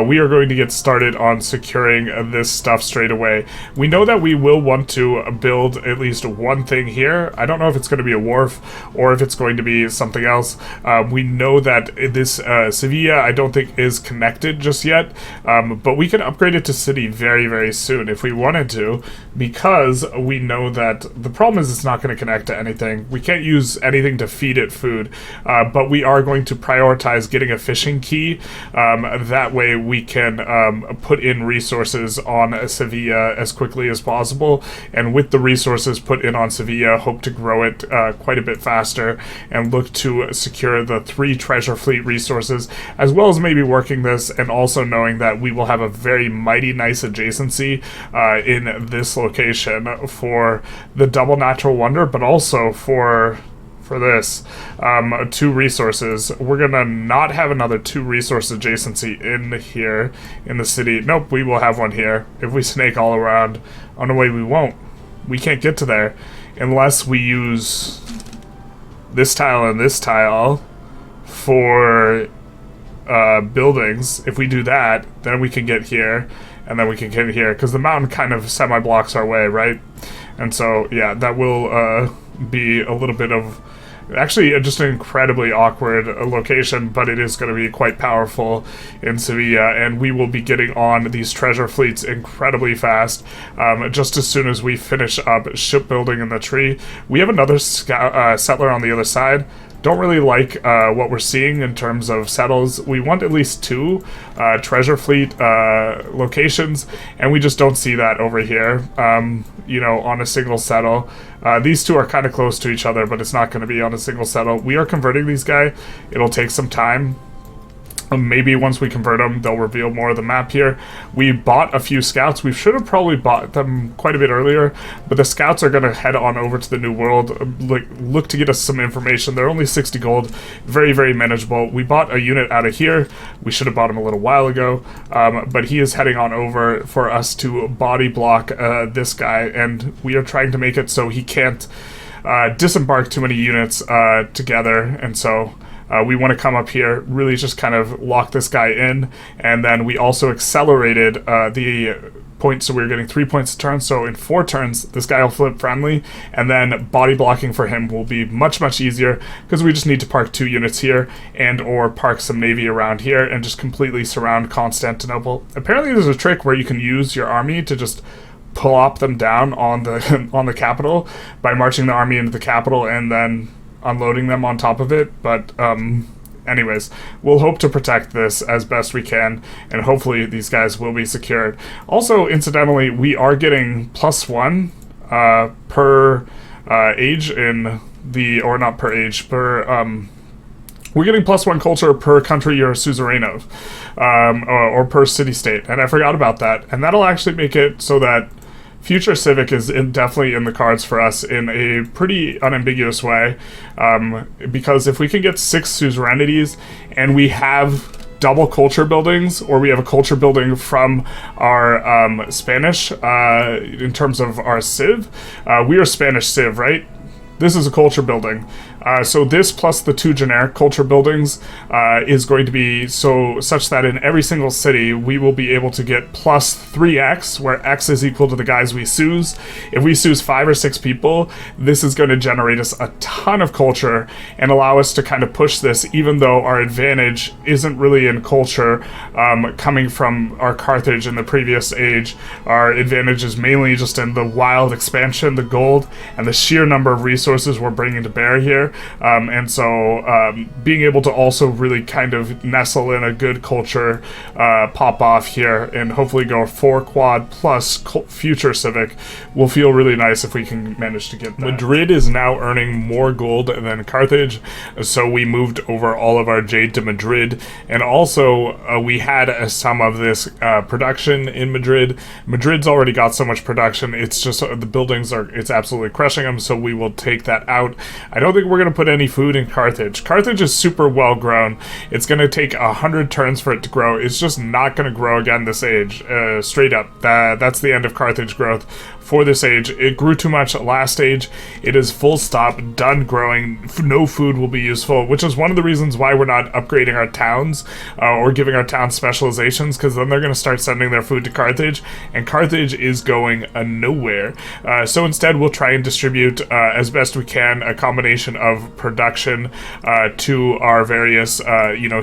we are going to get started on securing this stuff straight away. We know that we will want to build at least one thing here. I don't know if it's going to be a wharf or if it's going to be something else. We know that this Sevilla, I don't think, is connected just yet, but we can upgrade it to city very, very soon if we wanted to, because we know that the problem is it's not going to connect to anything. We can't use anything to feed it food, but we are going to prioritize getting a fishing key. That way we can put in resources on Sevilla as quickly as possible, and with the resources put in on Sevilla, hope to grow it quite a bit faster and look to secure the 3 treasure fleet resources, as well as maybe working this and also knowing that we will have a very mighty nice adjacency in this location for the double natural wonder, but also for this 2 resources. We're gonna not have another 2 resource adjacency in here in the city. Nope, we will have one here. If we snake all around, on the way we won't. We can't get to there unless we use this tile and this tile for buildings. If we do that, then we can get here, and then we can get here, because the mountain kind of semi-blocks our way, right? And so, yeah, that will be a little bit of, actually just an incredibly awkward location, but it is going to be quite powerful in Sevilla, and we will be getting on these treasure fleets incredibly fast. Just as soon as we finish up shipbuilding in the tree. We have another settler on the other side. Don't really like what we're seeing in terms of settles. We want at least 2 treasure fleet locations, and we just don't see that over here, you know, on a single settle. These 2 are kind of close to each other, but it's not going to be on a single settle. We are converting these guys. It'll take some time. Maybe once we convert them, they'll reveal more of the map here. We bought a few scouts. We should have probably bought them quite a bit earlier, but the scouts are going to head on over to the New World, look to get us some information. They're only 60 gold, very, very manageable. We bought a unit out of here. We should have bought him a little while ago, but he is heading on over for us to body block this guy, and we are trying to make it so he can't disembark too many units together, and so we want to come up here, really just kind of lock this guy in, and then we also accelerated the points, so we're getting 3 points a turn, so in 4 turns, this guy will flip friendly, and then body blocking for him will be much, much easier, because we just need to park 2 units here, and or park some navy around here, and just completely surround Constantinople. Apparently there's a trick where you can use your army to just plop them down on the on the capital by marching the army into the capital and then unloading them on top of it, but anyways, we'll hope to protect this as best we can, and hopefully these guys will be secured. Also, incidentally, we are getting +1 per age in the, or not per age, per we're getting +1 culture per country you're a suzerain of, or per city-state, and I forgot about that, and that'll actually make it so that future civic is definitely in the cards for us in a pretty unambiguous way, because if we can get 6 suzerainities and we have double culture buildings, or we have a culture building from our Spanish in terms of our civ, we are Spanish civ, right? This is a culture building. So this plus the 2 generic culture buildings is going to be such that in every single city we will be able to get plus 3x, where x is equal to the guys we suse. If we suse 5 or 6 people, this is going to generate us a ton of culture and allow us to kind of push this, even though our advantage isn't really in culture coming from our Carthage in the previous age. Our advantage is mainly just in the wild expansion, the gold, and the sheer number of resources we're bringing to bear here. And so being able to also really kind of nestle in a good culture pop off here and hopefully go 4 quad plus future civic will feel really nice if we can manage to get that. Madrid is now earning more gold than Carthage, so we moved over all of our jade to Madrid, and also we had some of this production in Madrid. Madrid's already got so much production, it's just the buildings it's absolutely crushing them, so we will take that out. I don't think we're going to put any food in Carthage. Carthage is super well grown. It's going to take 100 turns for it to grow. It's just not going to grow again this age, straight up. That's the end of Carthage growth for this age. It grew too much last age. It is full stop, done growing. No food will be useful, which is one of the reasons why we're not upgrading our towns or giving our towns specializations, because then they're going to start sending their food to Carthage, and Carthage is going nowhere. So instead we'll try and distribute as best we can a combination of production to our various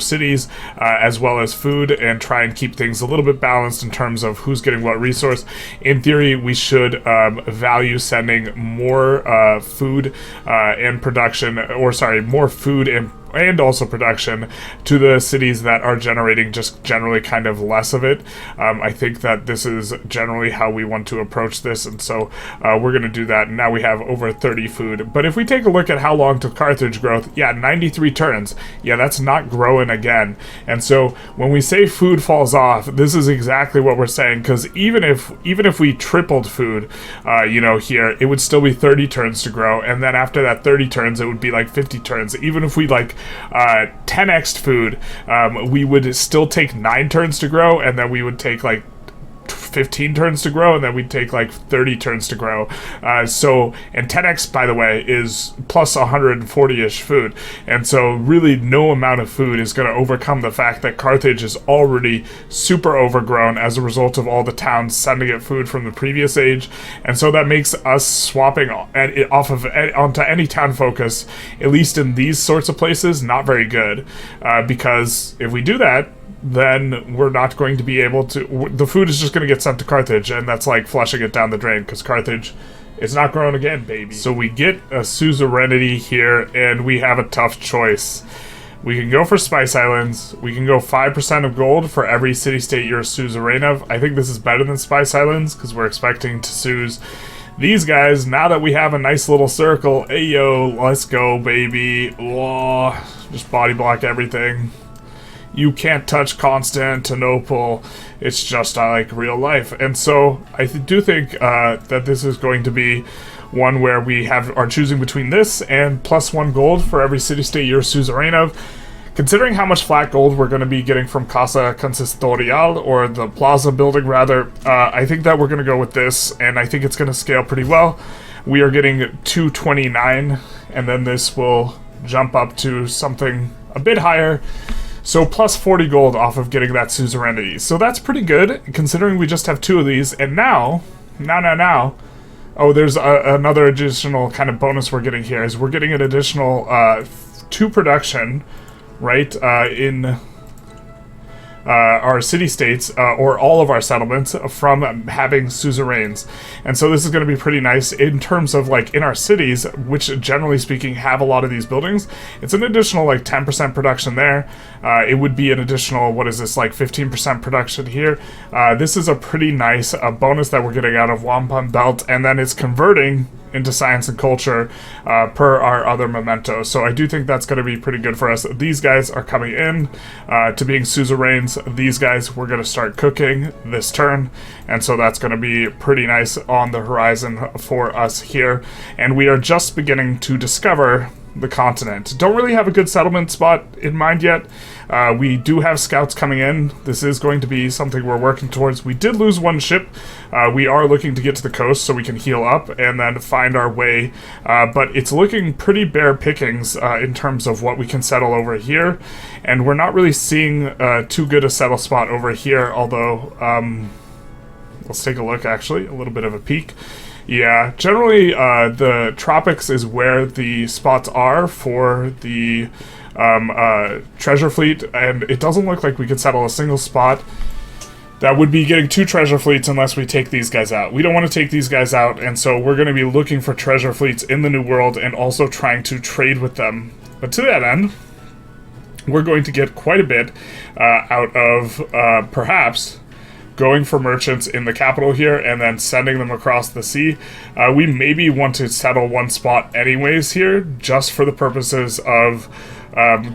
cities as well as food, and try and keep things a little bit balanced in terms of who's getting what resource. In theory, we should value sending more food and production, or sorry, more food and also production to the cities that are generating just generally kind of less of it. I think that this is generally how we want to approach this, and so we're going to do that. Now we have over 30 food. But if we take a look at how long to Carthage growth, 93 turns. That's not growing again. And so when we say food falls off, this is exactly what we're saying, because even if we tripled food, here, it would still be 30 turns to grow, and then after that 30 turns, it would be like 50 turns. Even if we 10x'd food, we would still take 9 turns to grow, and then we would take like 15 turns to grow, and then we'd take like 30 turns to grow. And 10x, by the way, is plus 140-ish food, and so really no amount of food is going to overcome the fact that Carthage is already super overgrown as a result of all the towns sending it food from the previous age. And so that makes us swapping onto any town focus, at least in these sorts of places, not very good, because if we do that, then we're not going to be able to. The food is just going to get sent to Carthage, and that's like flushing it down the drain, because Carthage is not growing again, baby. So we get a suzerainty here, and we have a tough choice. We can go for Spice Islands. We can go 5% of gold for every city-state you're a suzerain of. I think this is better than Spice Islands, because we're expecting to suse these guys. Now that we have a nice little circle, hey yo, let's go, baby. Whoa, just body block everything. You can't touch Constantinople. It's just like real life. And so I do think that this is going to be one where we are choosing between this and plus 1 gold for every city-state you're suzerain of. Considering how much flat gold we're going to be getting from Casa Consistorial, or the plaza building rather, I think that we're going to go with this, and I think it's going to scale pretty well. We are getting 229, and then this will jump up to something a bit higher. So plus 40 gold off of getting that suzerainty. So that's pretty good, considering we just have 2 of these. And now, oh, there's another additional kind of bonus we're getting here, is we're getting an additional 2 production, right, in our city-states, or all of our settlements, from having suzerains. And so this is going to be pretty nice in terms of, like, in our cities, which generally speaking have a lot of these buildings. It's an additional, like, 10% production there. It would be an additional, what is this, like 15% production here. This is a pretty nice bonus that we're getting out of Wampum Belt, and then it's converting into science and culture per our other mementos. So I do think that's going to be pretty good for us. These guys are coming in to being suzerains. These guys we're going to start cooking this turn, and so that's going to be pretty nice on the horizon for us here. And we are just beginning to discover the continent. Don't really have a good settlement spot in mind yet. We do have scouts coming in. This is going to be something we're working towards. We did lose one ship. We are looking to get to the coast so we can heal up and then find our way. But it's looking pretty bare pickings in terms of what we can settle over here. And we're not really seeing too good a settle spot over here, although let's take a look, actually. A little bit of a peek. Yeah, generally the tropics is where the spots are for the treasure fleet, and it doesn't look like we could settle a single spot. That would be getting 2 treasure fleets unless we take these guys out. We don't want to take these guys out, and so we're going to be looking for treasure fleets in the New World and also trying to trade with them. But to that end, we're going to get quite a bit out of perhaps going for merchants in the capital here and then sending them across the sea. We maybe want to settle one spot anyways here, just for the purposes of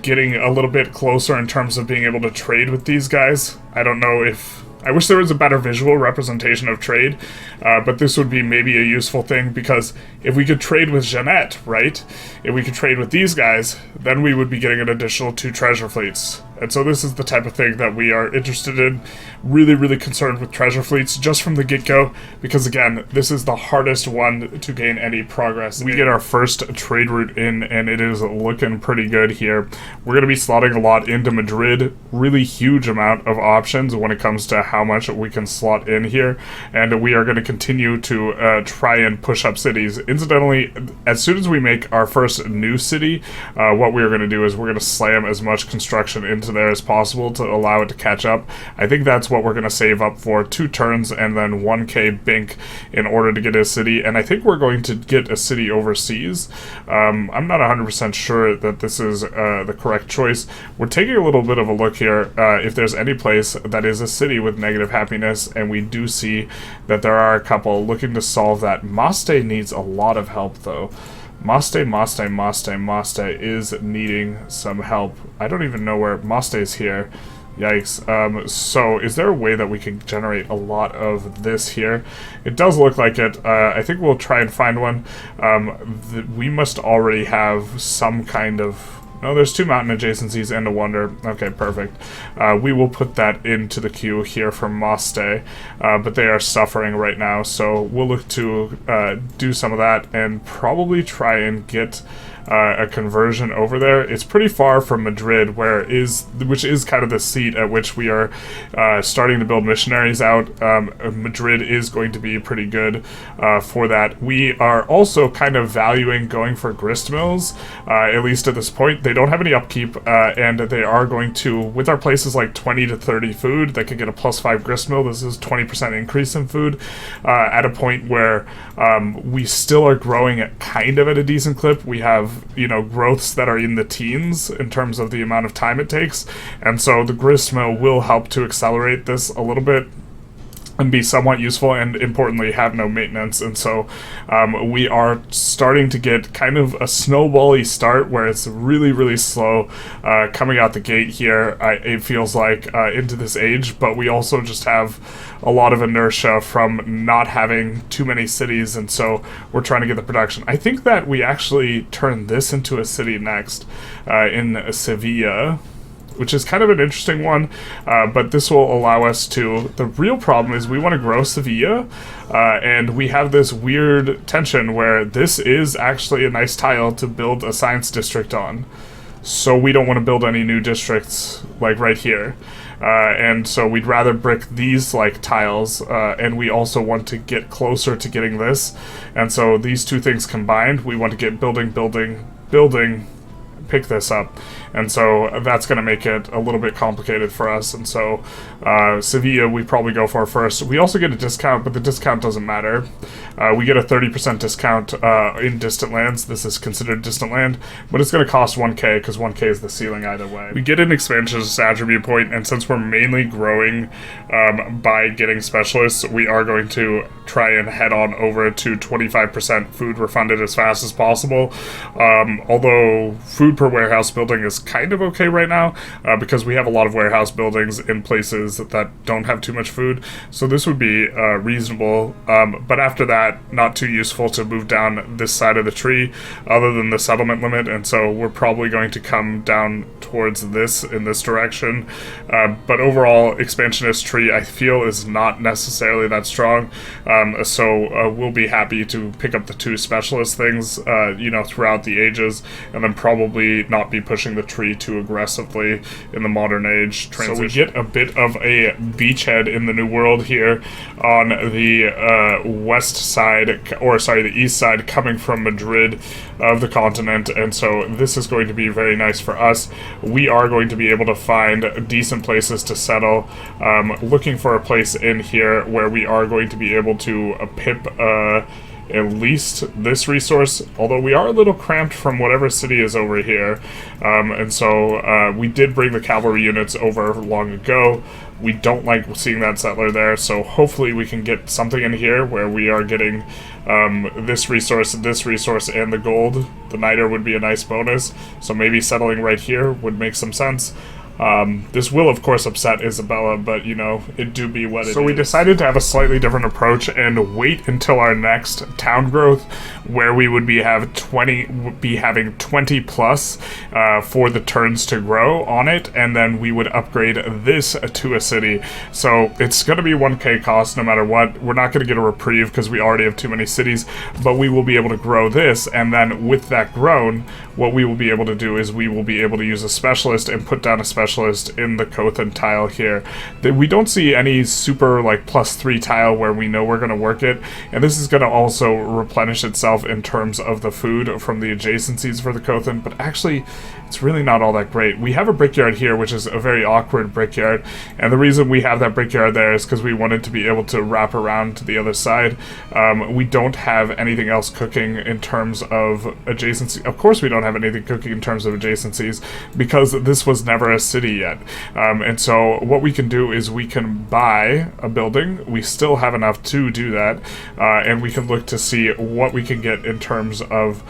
getting a little bit closer in terms of being able to trade with these guys. I don't know if... I wish there was a better visual representation of trade, but this would be maybe a useful thing, because if we could trade with Jeanette, right? If we could trade with these guys, then we would be getting an additional 2 treasure fleets. And so this is the type of thing that we are interested in. Really, really concerned with treasure fleets just from the get-go, because again, this is the hardest one to gain any progress. We get our first trade route in, and it is looking pretty good here. We're going to be slotting a lot into Madrid. Really huge amount of options when it comes to how much we can slot in here, and we are going to continue to try and push up cities. Incidentally, as soon as we make our first new city, what we are going to do is we're going to slam as much construction into there as possible to allow it to catch up. I think that's what we're going to save up for 2 turns and then 1k bink in order to get a city, and I think we're going to get a city overseas. I'm not 100% sure that this is the correct choice. We're taking a little bit of a look here if there's any place that is a city with negative happiness, and we do see that there are a couple looking to solve that. Maste needs a lot of help though. Maste is needing some help. I don't even know where Maste is here. Yikes. So is there a way that we can generate a lot of this here? It does look like it. I think we'll try and find one. We must already have some kind of... No, there's 2 mountain adjacencies and a wonder. Okay, perfect. We will put that into the queue here for Maste, but they are suffering right now, so we'll look to do some of that and probably try and get a conversion over there. It's pretty far from Madrid, which is kind of the seat at which we are starting to build missionaries out. Madrid is going to be pretty good for that. We are also kind of valuing going for grist mills, at least at this point. They don't have any upkeep, and they are going to, with our places like 20 to 30 food, they could get a +5 grist mill. This is 20% increase in food at a point where we still are growing at kind of at a decent clip. We have, you know, growths that are in the teens in terms of the amount of time it takes, and so the grist mill will help to accelerate this a little bit and be somewhat useful, and importantly have no maintenance. And so we are starting to get kind of a snowbally start where it's really, really slow coming out the gate here, it feels like, into this age, but we also just have a lot of inertia from not having too many cities, and so we're trying to get the production. I think that we actually turn this into a city next in Sevilla, which is kind of an interesting one, but this will allow us to... The real problem is we want to grow Sevilla, and we have this weird tension where this is actually a nice tile to build a science district on, so we don't want to build any new districts like right here. And so we'd rather brick these like tiles, and we also want to get closer to getting this, and so these 2 things combined, we want to get building, pick this up, and so that's going to make it a little bit complicated for us. And so Sevilla we probably go for first. We also get a discount, but the discount doesn't matter. We get a 30% discount in distant lands. This is considered distant land, but it's going to cost 1k because 1k is the ceiling either way. We get an expansionist attribute point, and since we're mainly growing by getting specialists, we are going to try and head on over to 25% food refunded as fast as possible. Although food per warehouse building is kind of okay right now because we have a lot of warehouse buildings in places that don't have too much food. So this would be reasonable. But after that, not too useful to move down this side of the tree other than the settlement limit. And so we're probably going to come down towards this in this direction. But overall, expansionist tree, I feel, is not necessarily that strong. So we'll be happy to pick up the 2 specialist things, throughout the ages, and then probably not be pushing the tree too aggressively in the modern age transition. So we get a bit of a beachhead in the New World here on the the east side, coming from Madrid of the continent, and so this is going to be very nice for us. We are going to be able to find decent places to settle. Looking for a place in here where we are going to be able to pip at least this resource, although we are a little cramped from whatever city is over here. And so we did bring the cavalry units over long ago. We don't like seeing that settler there, so hopefully we can get something in here where we are getting this resource, and the gold. The niter would be a nice bonus, so maybe settling right here would make some sense. This will, of course, upset Isabella, but, it do be what it is. So we decided to have a slightly different approach and wait until our next town growth, where we would be having 20 plus for the turns to grow on it, and then we would upgrade this to a city. So it's going to be 1k cost no matter what. We're not going to get a reprieve because we already have too many cities, but we will be able to grow this, and then with that grown, what we will be able to do is we will be able to use a specialist and put down a specialist in the Cothan tile here. We don't see any super +3 tile where we know we're going to work it, and this is going to also replenish itself in terms of the food from the adjacencies for the Cothan, but actually it's really not all that great. We have a brickyard here, which is a very awkward brickyard, and the reason we have that brickyard there is because we wanted to be able to wrap around to the other side. We don't have anything else cooking in terms of adjacency. Of course we don't have anything cooking in terms of adjacencies because this was never a city yet. And so what we can do is we can buy a building. We still have enough to do that, and we can look to see what we can get in terms of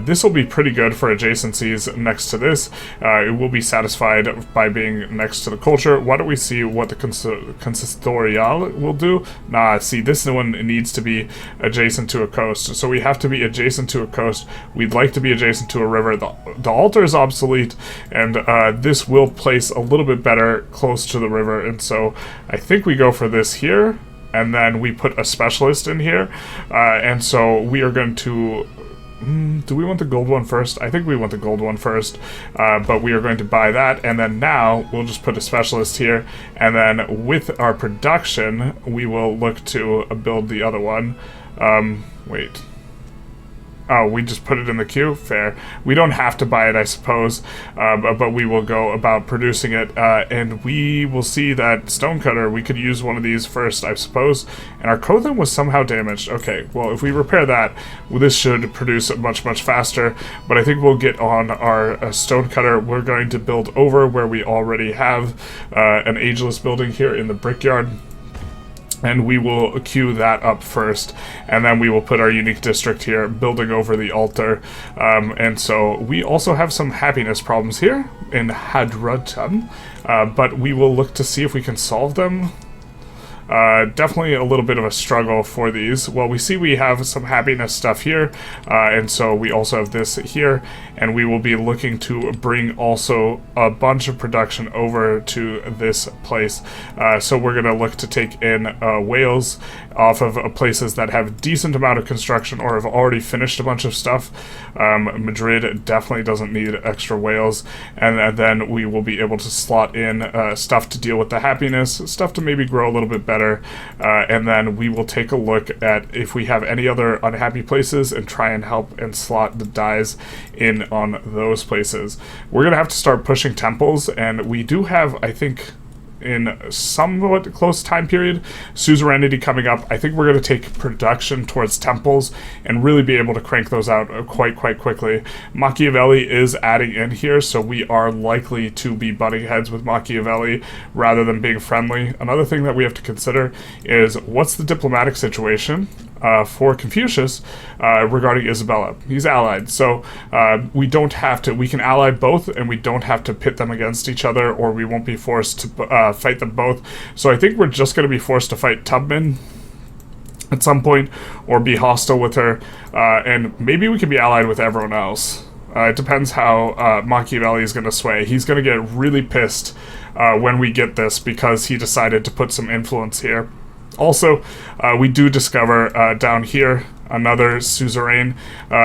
this will be pretty good for adjacencies next to this. It will be satisfied by being next to the culture. Why don't we see what the consistorial will do? See, this one needs to be adjacent to a coast, so we have to be adjacent to a coast. We'd like to be adjacent to a river. The altar is obsolete, and this will place a little bit better close to the river, and so I think we go for this here, and then we put a specialist in here, and so we are going to do we want the gold one first? I think we want the gold one first, but we are going to buy that, and then now we'll just put a specialist here, and then with our production we will look to build the other one. Wait. Oh, we just put it in the queue? Fair. We don't have to buy it, I suppose, but we will go about producing it, and we will see that stonecutter, we could use one of these first, I suppose, and our Cothan was somehow damaged. Okay, well, if we repair that, well, this should produce much, much faster, but I think we'll get on our stonecutter. We're going to build over where we already have an ageless building here in the brickyard, and we will queue that up first, and then we will put our unique district here, building over the altar. And so we also have some happiness problems here in Hadratan, but we will look to see if we can solve them. Definitely a little bit of a struggle for these. Well, we see we have some happiness stuff here, and so we also have this here, and we will be looking to bring also a bunch of production over to this place. So we're going to look to take in Wales off of places that have decent amount of construction or have already finished a bunch of stuff. Madrid definitely doesn't need extra Wales, and then we will be able to slot in stuff to deal with the happiness, stuff to maybe grow a little bit better, and then we will take a look at if we have any other unhappy places and try and help and slot the dies in on those places. We're going to have to start pushing temples, and we do have, I think, in somewhat close time period, suzerainty coming up. I think we're going to take production towards temples and really be able to crank those out quite quickly. Machiavelli is adding in here, so we are likely to be butting heads with Machiavelli rather than being friendly. Another thing that we have to consider is what's the diplomatic situation. for Confucius regarding Isabella. He's allied, so we don't have to. We can ally both, and we don't have to pit them against each other, or we won't be forced to fight them both. So I think we're just going to be forced to fight Tubman at some point, or be hostile with her, and maybe we can be allied with everyone else. It depends how Machiavelli is going to sway. He's going to get really pissed when we get this, because he decided to put some influence here. Also, we do discover down here another suzerain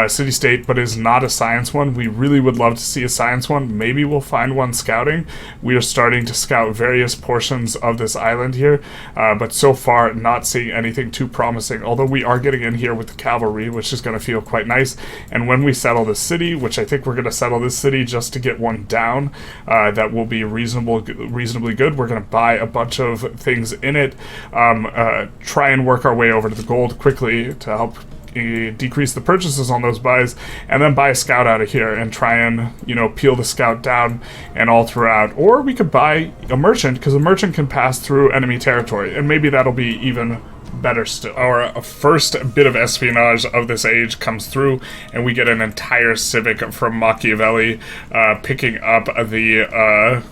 city-state, but is not a science one. We really would love to see a science one. Maybe we'll find one scouting. We are starting to scout various portions of this island here, but so far not seeing anything too promising, although we are getting in here with the cavalry, which is going to feel quite nice. And when we settle the city, which I think we're going to settle this city just to get one down that will be reasonably good, we're going to buy a bunch of things in it, try and work our way over to the gold quickly to help decrease the purchases on those buys, and then buy a scout out of here and try and, you know, peel the scout down and all throughout. Or we could buy a merchant, because a merchant can pass through enemy territory, and maybe that'll be even better still. Our first bit of espionage of this age comes through, and we get an entire civic from Machiavelli picking up the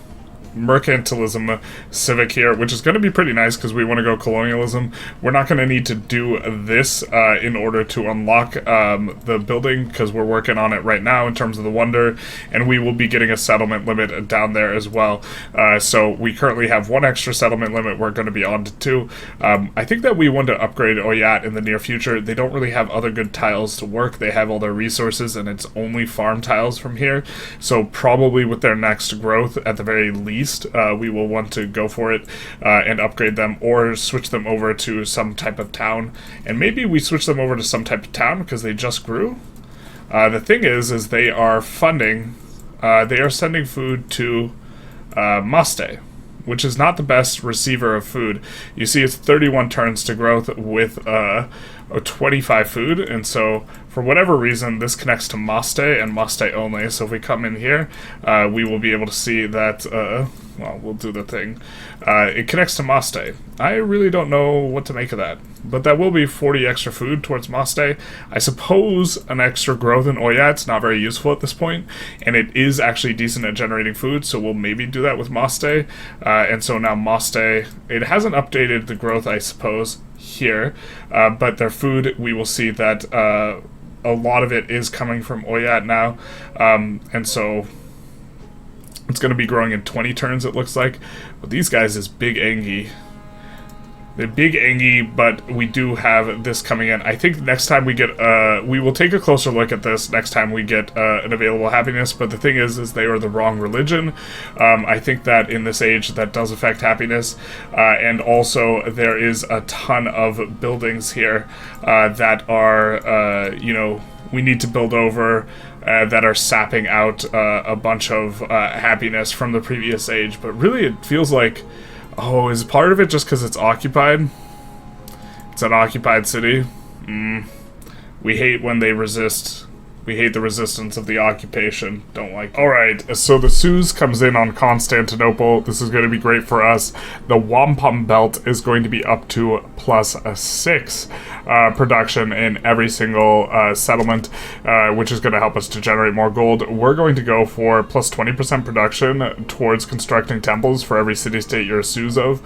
mercantilism civic here, which is going to be pretty nice because we want to go colonialism. We're not going to need to do this in order to unlock the building, because we're working on it right now in terms of the wonder, and we will be getting a settlement limit down there as well. So we currently have one extra settlement limit. We're going to be on to 2. I think that we want to upgrade Oyat in the near future. They don't really have other good tiles to work. They have all their resources, and it's only farm tiles from here. So probably with their next growth, at the very least, we will want to go for it and upgrade them, or switch them over to some type of town. And maybe we switch them over to some type of town because they just grew. The thing is they are funding, they are sending food to Maste, which is not the best receiver of food. You see, it's 31 turns to growth with 25 food, and so for whatever reason this connects to Maste and Maste only. So if we come in here, we will be able to see that well, we'll do the thing. It connects to Maste. I really don't know what to make of that, but that will be 40 extra food towards Maste. I suppose an extra growth in Oyat's not very useful at this point, and it is actually decent at generating food, so we'll maybe do that with Maste. And so now Maste, it hasn't updated the growth, I suppose, here, but their food, we will see that a lot of it is coming from Oyat now, and so it's going to be growing in 20 turns, it looks like. But these guys is big Angie. They're big Angie, but we do have this coming in. I think next time we get, we will take a closer look at this next time we get an available happiness, but the thing is they are the wrong religion. I think that in this age that does affect happiness, and also there is a ton of buildings here that are, you know, we need to build over, that are sapping out a bunch of happiness from the previous age. But really it feels like, oh, is part of it just because it's occupied? It's an occupied city. We hate when they resist. We hate the resistance of the occupation. Don't like it. Alright, so the Suze comes in on Constantinople. This is going to be great for us. The wampum belt is going to be up to +6 production in every single settlement, which is going to help us to generate more gold. We're going to go for +20% production towards constructing temples for every city-state you're a Suze of.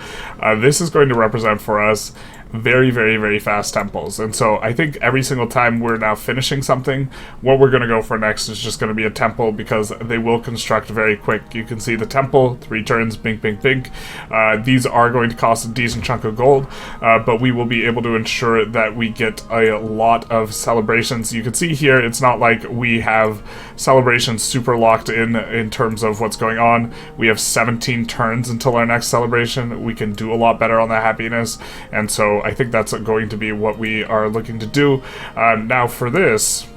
This is going to represent for us very, very, very fast temples. And so I think every single time we're now finishing something, what we're going to go for next is just going to be a temple, because they will construct very quick. You can see the temple, 3 turns, bink, bink, bink. These are going to cost a decent chunk of gold, but we will be able to ensure that we get a lot of celebrations. You can see here, it's not like we have celebrations super locked in terms of what's going on. We have 17 turns until our next celebration. We can do a lot better on the happiness, and so I think that's going to be what we are looking to do. Now for this,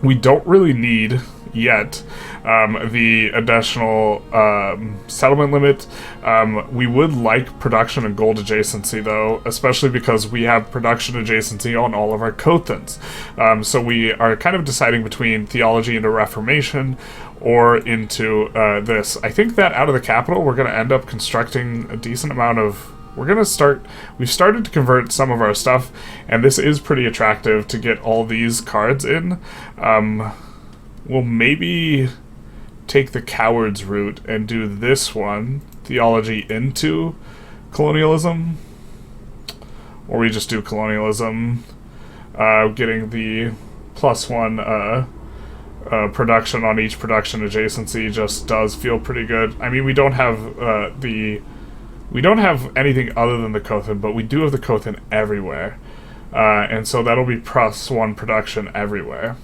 we don't really need yet the additional settlement limit. We would like production and gold adjacency though, especially because we have production adjacency on all of our Cothans. So we are kind of deciding between theology into Reformation or into this. I think that out of the capital we're going to end up constructing a decent amount of we're gonna start. We've started to convert some of our stuff, and this is pretty attractive to get all these cards in. We'll maybe take the coward's route and do this one, theology into colonialism, or we just do colonialism, getting the +1 production on each production adjacency just does feel pretty good. I mean, we don't have anything other than the Kothin, but we do have the Kothin everywhere, and so that'll be +1 production everywhere.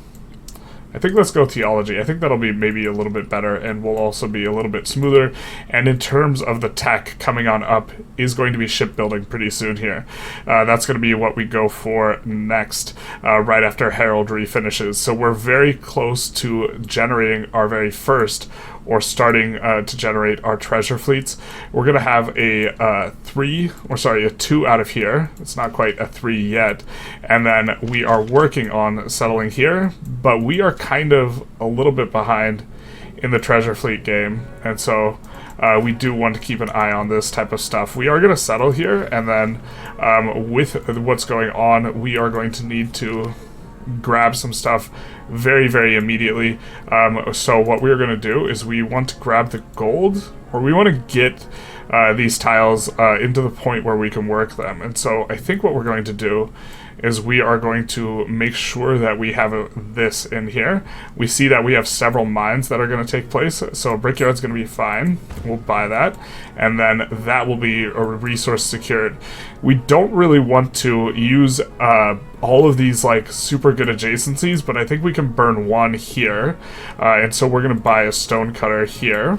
I think let's go theology. I think that'll be maybe a little bit better, and will also be a little bit smoother. And in terms of the tech coming on up is going to be shipbuilding pretty soon here. That's going to be what we go for next, right after heraldry finishes. So we're very close to generating our very first, or starting to generate our treasure fleets. We're going to have a 2 out of here. It's not quite a 3 yet. And then we are working on settling here, but we are kind of a little bit behind in the treasure fleet game. And so we do want to keep an eye on this type of stuff. We are going to settle here, and then with what's going on, we are going to need to grab some stuff very, very immediately. So what we're going to do is we want to grab the gold, or we want to get these tiles into the point where we can work them. And so I think what we're going to do is we are going to make sure that we have this in here. We see that we have several mines that are going to take place, so Brickyard's going to be fine. We'll buy that, and then that will be a resource secured. We don't really want to use all of these like super good adjacencies, but I think we can burn one here, and so we're going to buy a stone cutter here.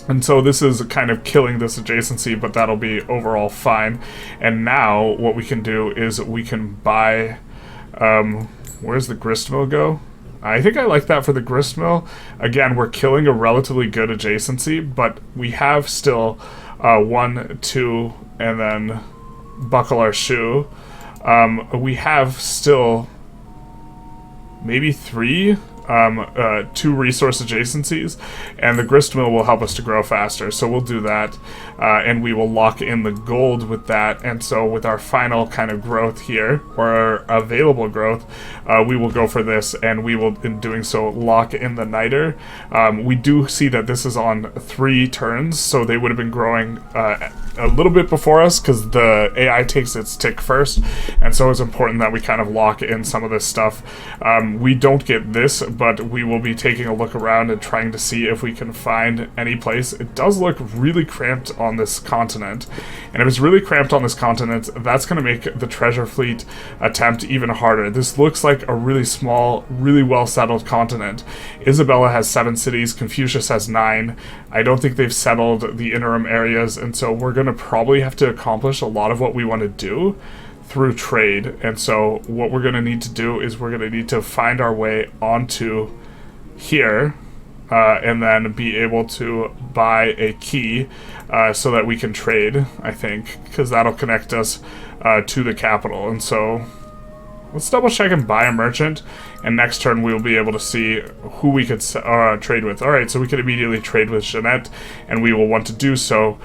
And so this is kind of killing this adjacency, but that'll be overall fine. And now what we can do is we can buy, where's the grist mill go? I think I like that for the grist mill. Again, we're killing a relatively good adjacency, but we have still 1, 2, and then buckle our shoe. We have still maybe 3 2 resource adjacencies, and the grist mill will help us to grow faster, so we'll do that, and we will lock in the gold with that. And so with our final kind of growth here, or our available growth, we will go for this, and we will, in doing so, lock in the niter. We do see that this is on 3 turns, so they would have been growing a little bit before us, because the AI takes its tick first, and so it's important that we kind of lock in some of this stuff. We don't get this, but we will be taking a look around and trying to see if we can find any place. It does look really cramped on this continent, and if it's really cramped on this continent, that's going to make the treasure fleet attempt even harder. This looks like a really small, really well-settled continent. Isabella has 7 cities, Confucius has 9. I don't think they've settled the interim areas, and so we're going to probably have to accomplish a lot of what we want to do through trade. And so what we're going to need to do is we're going to need to find our way onto here, and then be able to buy a key so that we can trade, I think, because that'll connect us to the capital. And so let's double check and buy a merchant, and next turn we'll be able to see who we could trade with. Alright, so we can immediately trade with Jeanette, and we will want to do so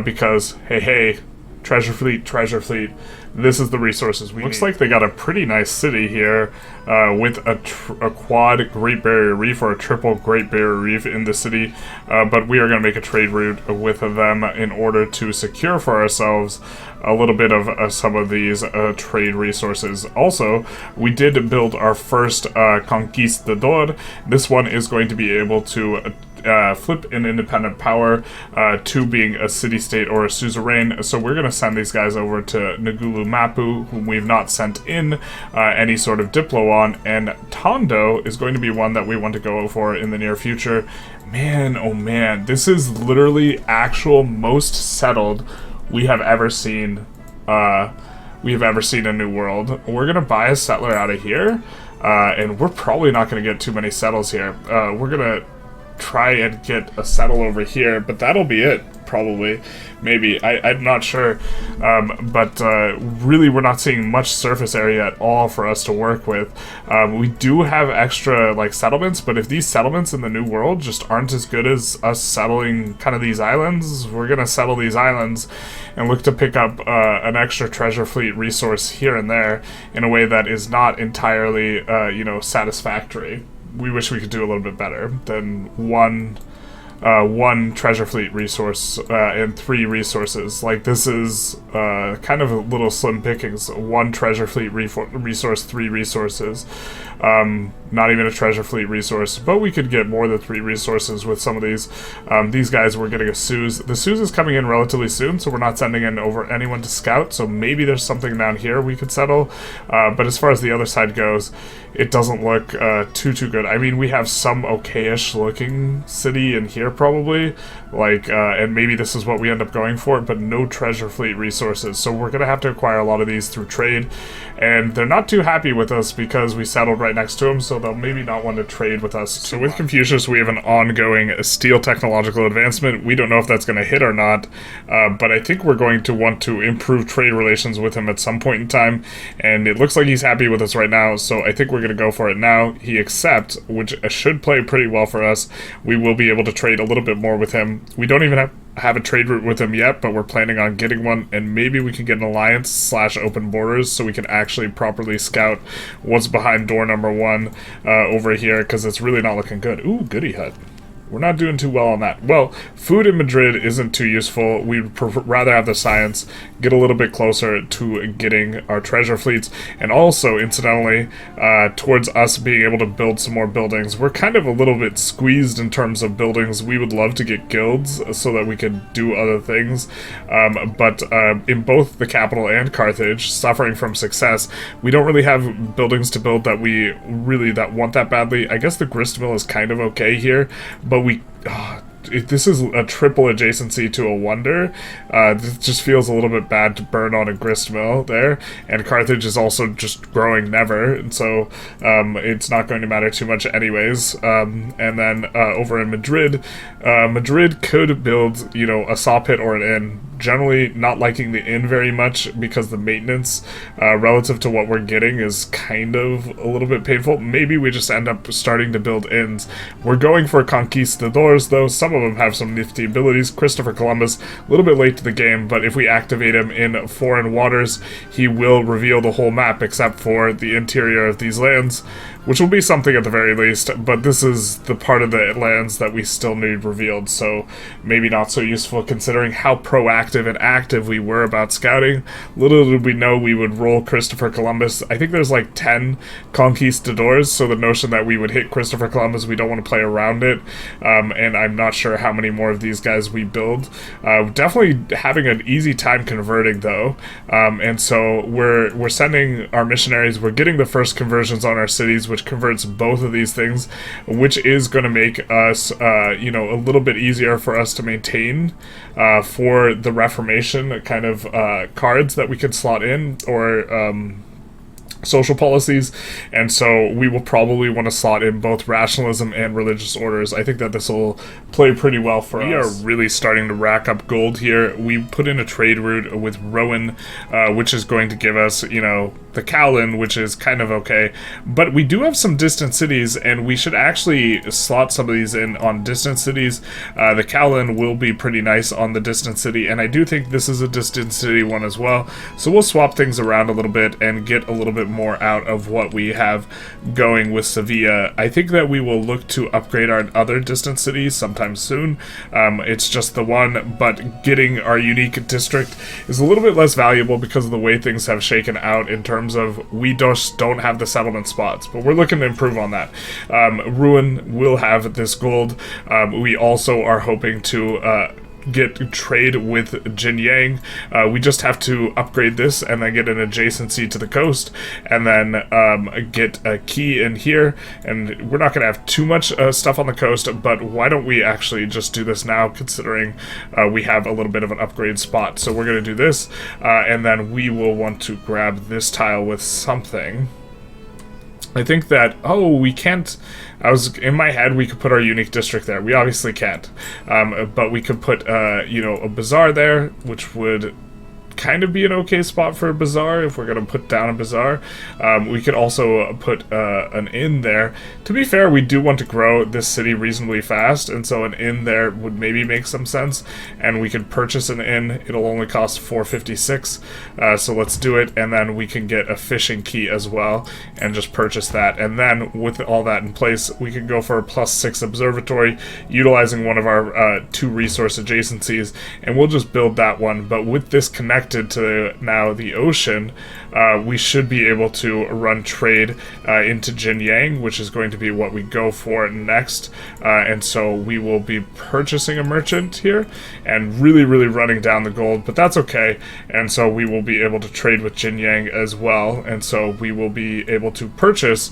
because, hey, treasure fleet, this is the resources we need. Looks like they got a pretty nice city here with a quad Great Barrier Reef, or a triple Great Barrier Reef in the city, but we are going to make a trade route with them in order to secure for ourselves a little bit of some of these trade resources. Also, we did build our first conquistador. This one is going to be able to flip an independent power to being a city-state or a suzerain. So we're going to send these guys over to Ngulu Mapu, whom we've not sent in any sort of diplo on, and Tondo is going to be one that we want to go for in the near future. Man, oh man, this is literally actual most settled we have ever seen. We have ever seen a New World. We're going to buy a settler out of here, and we're probably not going to get too many settles here. We're going to try and get a settle over here, but that'll be it, probably. Maybe. I'm not sure. But really, we're not seeing much surface area at all for us to work with. We do have extra, like, settlements, but if these settlements in the New World just aren't as good as us settling kind of these islands, we're going to settle these islands and look to pick up an extra treasure fleet resource here and there in a way that is not entirely, satisfactory. We wish we could do a little bit better than one treasure fleet resource and 3 resources. Like, this is kind of a little slim pickings. 1 treasure fleet resource, 3 resources. Not even a treasure fleet resource, but we could get more than 3 resources with some of these. These guys, we're getting a Suze. The Suze is coming in relatively soon, so we're not sending in over anyone to scout, so maybe there's something down here we could settle. But as far as the other side goes, it doesn't look too good. I mean, we have some okayish looking city in here probably, like, and maybe this is what we end up going for, but no treasure fleet resources. So we're gonna have to acquire a lot of these through trade, and they're not too happy with us because we settled right next to them, so they'll maybe not want to trade with us. So with Confucius, we have an ongoing steel technological advancement. We don't know if that's going to hit or not, but I think we're going to want to improve trade relations with him at some point in time, and it looks like he's happy with us right now, so I think we're going to go for it now. He accepts, which should play pretty well for us. We will be able to trade a little bit more with him. We don't even have a trade route with him yet, but we're planning on getting one, and maybe we can get an alliance / open borders so we can actually properly scout what's behind door number 1 over here, because it's really not looking good. Ooh, goody hut. We're not doing too well on that. Well, food in Madrid isn't too useful. We'd rather have the science, get a little bit closer to getting our treasure fleets, and also, incidentally, towards us being able to build some more buildings. We're kind of a little bit squeezed in terms of buildings. We would love to get guilds so that we could do other things, but in both the capital and Carthage, suffering from success, we don't really have buildings to build that that want that badly. I guess the grist mill is kind of okay here, but this is a triple adjacency to a wonder. This just feels a little bit bad to burn on a grist mill there, and Carthage is also just growing never, and so it's not going to matter too much anyways. And then over in Madrid, Madrid could build, a saw pit or an inn. Generally not liking the inn very much because the maintenance relative to what we're getting is kind of a little bit painful. Maybe we just end up starting to build inns. We're going for conquistadors, though. Some of them have some nifty abilities. Christopher Columbus, a little bit late to the game, but if we activate him in foreign waters, he will reveal the whole map except for the interior of these lands, which will be something at the very least, but this is the part of the lands that we still need revealed, so maybe not so useful considering how proactive and active we were about scouting. Little did we know we would roll Christopher Columbus. I think there's like 10 conquistadors, so the notion that we would hit Christopher Columbus, we don't want to play around it, and I'm not sure how many more of these guys we build. Definitely having an easy time converting, though, and so we're sending our missionaries. We're getting the first conversions on our cities, which converts both of these things, which is going to make us, a little bit easier for us to maintain for the Reformation kind of cards that we could slot in, or social policies, and so we will probably want to slot in both rationalism and religious orders. I think that this will play pretty well for us. We are really starting to rack up gold here. We put in a trade route with Rowan, which is going to give us, the Cowlin, which is kind of okay, but we do have some distant cities, and we should actually slot some of these in on distant cities. The Cowlin will be pretty nice on the distant city, and I do think this is a distant city one as well, so we'll swap things around a little bit and get a little bit more out of what we have going with Sevilla. I think that we will look to upgrade our other distant cities sometime soon. It's just the one, but getting our unique district is a little bit less valuable because of the way things have shaken out in terms of we just don't have the settlement spots, but we're looking to improve on that. Ruin will have this gold. We also are hoping to get trade with Jin Yang. We just have to upgrade this and then get an adjacency to the coast, and then get a key in here, and we're not going to have too much stuff on the coast, but why don't we actually just do this now, considering we have a little bit of an upgrade spot. So we're going to do this, and then we will want to grab this tile with something. I think that, we can't, I was, in my head, we could put our unique district there. We obviously can't. But we could put, a bazaar there, which would kind of be an okay spot for a bazaar if we're going to put down a bazaar. We could also put an inn there. To be fair, we do want to grow this city reasonably fast, and so an inn there would maybe make some sense. And we could purchase an inn. It'll only cost 456, so let's do it. And then we can get a fishing key as well and just purchase that. And then with all that in place, we can go for a +6 observatory, utilizing one of our 2 resource adjacencies, and we'll just build that one. But with this connected to now the ocean, we should be able to run trade into Jinyang, which is going to be what we go for next. And so we will be purchasing a merchant here and really running down the gold, but that's okay. And so we will be able to trade with Jinyang as well, and so we will be able to purchase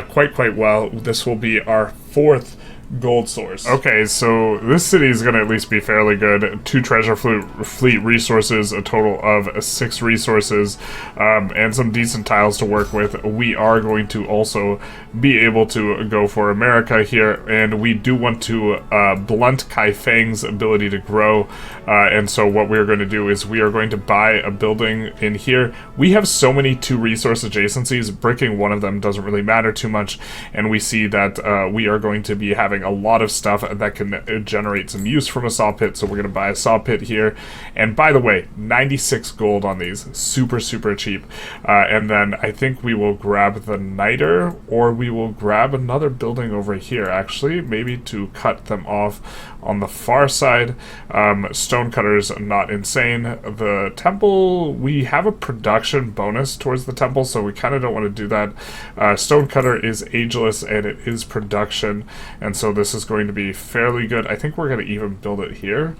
quite well. This will be our 4th gold source. Okay, so this city is going to at least be fairly good. 2 treasure fleet resources, a total of 6 resources, and some decent tiles to work with. We are going to also be able to go for America here, and we do want to blunt Kai Feng's ability to grow, and so what we're going to do is we are going to buy a building in here. We have so many 2 resource adjacencies, bricking one of them doesn't really matter too much, and we see that we are going to be having a lot of stuff that can generate some use from a saw pit, so we're going to buy a saw pit here. And by the way, 96 gold on these, super cheap. And then I think we will grab the niter, or we will grab another building over here, actually, maybe to cut them off on the far side. Stonecutter's not insane. The temple, we have a production bonus towards the temple, so we kind of don't want to do that. Stonecutter is ageless, and it is production, and so this is going to be fairly good. I think we're going to even build it here,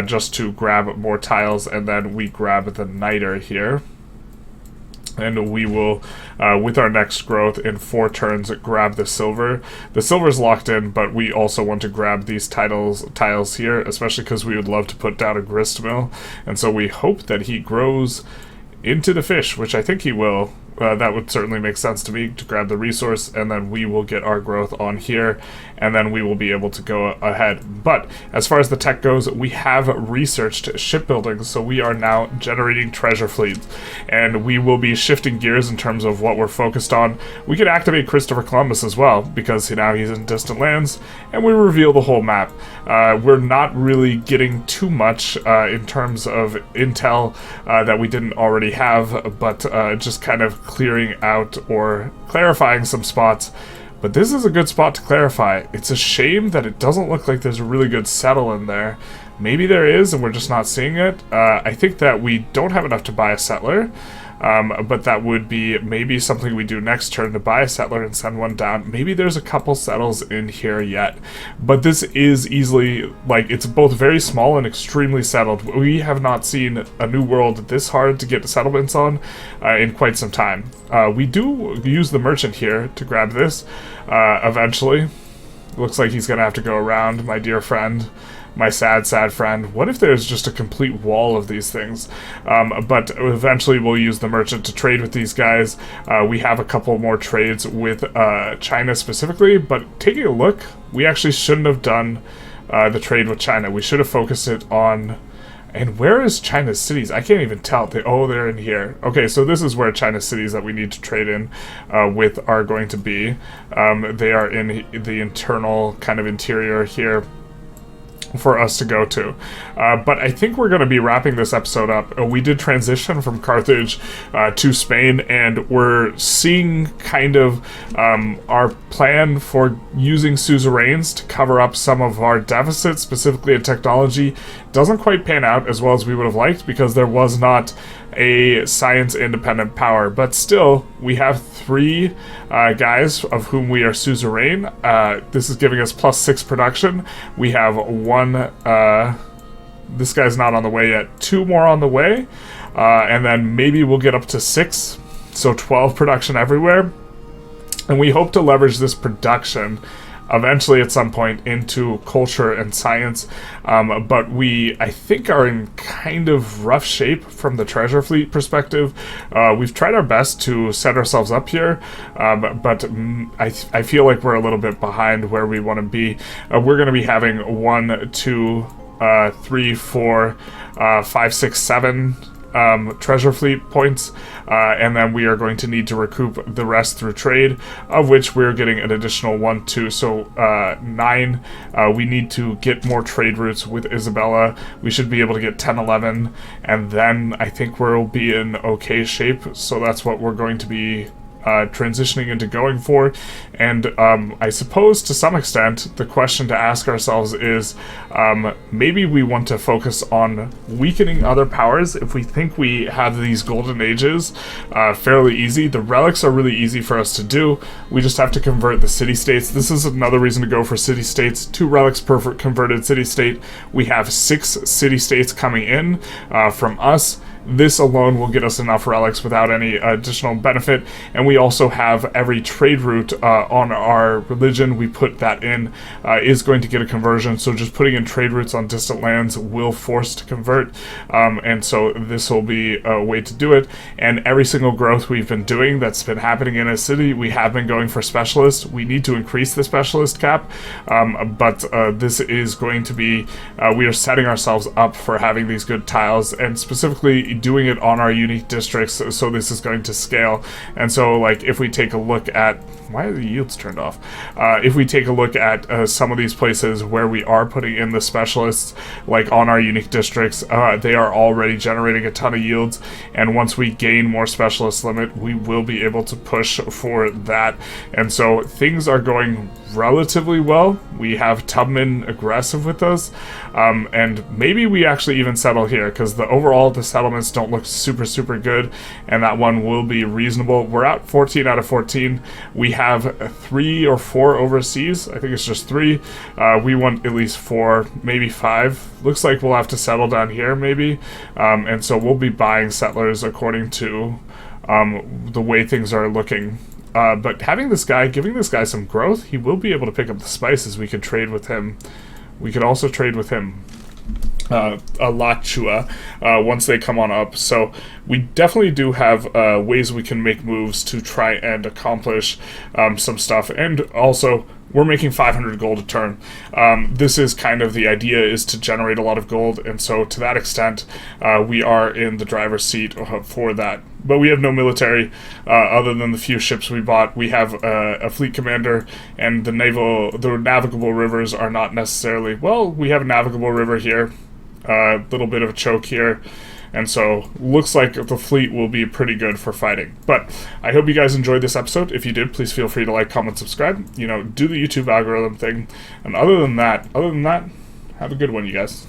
just to grab more tiles, and then we grab the niter here. And we will, with our next growth in 4 turns, grab the silver. The silver's locked in, but we also want to grab these tiles here, especially because we would love to put down a grist mill. And so we hope that he grows into the fish, which I think he will. That would certainly make sense to me, to grab the resource, and then we will get our growth on here, and then we will be able to go ahead. But as far as the tech goes, we have researched shipbuilding, so we are now generating treasure fleets, and we will be shifting gears in terms of what we're focused on. We could activate Christopher Columbus as well, because now he's in distant lands, and we reveal the whole map. We're not really getting too much in terms of intel that we didn't already have, but just kind of clearing out or clarifying some spots. But this is a good spot to clarify. It's a shame that it doesn't look like there's a really good settle in there. Maybe there is and we're just not seeing it. I think that we don't have enough to buy a settler, but that would be maybe something we do next turn, to buy a settler and send one down. Maybe there's a couple settles in here yet, but this is easily, like, it's both very small and extremely settled. We have not seen a new world this hard to get settlements on in quite some time. We do use the merchant here to grab this eventually. Looks like he's gonna have to go around, my dear friend. My sad friend. What if there's just a complete wall of these things? But eventually we'll use the merchant to trade with these guys. We have a couple more trades with China specifically, but taking a look, we actually shouldn't have done the trade with China. We should have focused it on... And where is China's cities? I can't even tell. They're in here. Okay, so this is where China's cities that we need to trade in with are going to be. They are in the internal kind of interior here for us to go to. But I think we're going to be wrapping this episode up. We did transition from Carthage to Spain, and we're seeing kind of our plan for using suzerains to cover up some of our deficits, specifically in technology, doesn't quite pan out as well as we would have liked, because there was not a science-independent power. But still, we have 3 guys of whom we are suzerain. This is giving us +6 production. We have 1... this guy's not on the way yet. 2 more on the way. And then maybe we'll get up to 6. So 12 production everywhere. And we hope to leverage this production eventually at some point into culture and science, but we, I think, are in kind of rough shape from the treasure fleet perspective. We've tried our best to set ourselves up here, but I feel like we're a little bit behind where we want to be. We're going to be having 1, 2, 3, 4, 5, 6, 7 treasure fleet points, and then we are going to need to recoup the rest through trade, of which we're getting an additional 1, 2, so 9. We need to get more trade routes with Isabella. We should be able to get 10, 11, and then I think we'll be in okay shape, so that's what we're going to be transitioning into going for. And I suppose to some extent the question to ask ourselves is maybe we want to focus on weakening other powers if we think we have these golden ages fairly easy. The relics are really easy for us to do. We just have to convert the city-states. This is another reason to go for city-states. 2 relics per converted city-state. We have 6 city-states coming in from us. This alone will get us enough relics without any additional benefit, and we also have every trade route on our religion. We put that in is going to get a conversion, so just putting in trade routes on distant lands will force to convert, and so this will be a way to do it. And every single growth we've been doing that's been happening in a city, we have been going for specialists. We need to increase the specialist cap, but this is going to be, we are setting ourselves up for having these good tiles, and specifically doing it on our unique districts, so this is going to scale. And so, like, if we take a look at, why are the yields turned off? If we take a look at some of these places where we are putting in the specialists, like on our unique districts, they are already generating a ton of yields, and once we gain more specialist limit, we will be able to push for that. And so things are going relatively well. We have Tubman aggressive with us, and maybe we actually even settle here, because the settlements don't look super good, and that one will be reasonable. We're at 14 out of 14. We have 3 or 4 overseas. I think it's just 3. We want at least 4, maybe 5. Looks like we'll have to settle down here maybe, and so we'll be buying settlers according to the way things are looking. But giving this guy some growth, he will be able to pick up the spices. We could trade with him. We could also trade with him a Lachua once they come on up. So we definitely do have ways we can make moves to try and accomplish some stuff. And also, we're making 500 gold a turn. This is kind of the idea, is to generate a lot of gold, and so to that extent, we are in the driver's seat for that. But we have no military other than the few ships we bought. We have a fleet commander, and the navigable rivers are not necessarily, well, we have a navigable river here, a little bit of a choke here, and so looks like the fleet will be pretty good for fighting. But I hope you guys enjoyed this episode. If you did, please feel free to like, comment, subscribe, do the YouTube algorithm thing. And other than that, have a good one, you guys.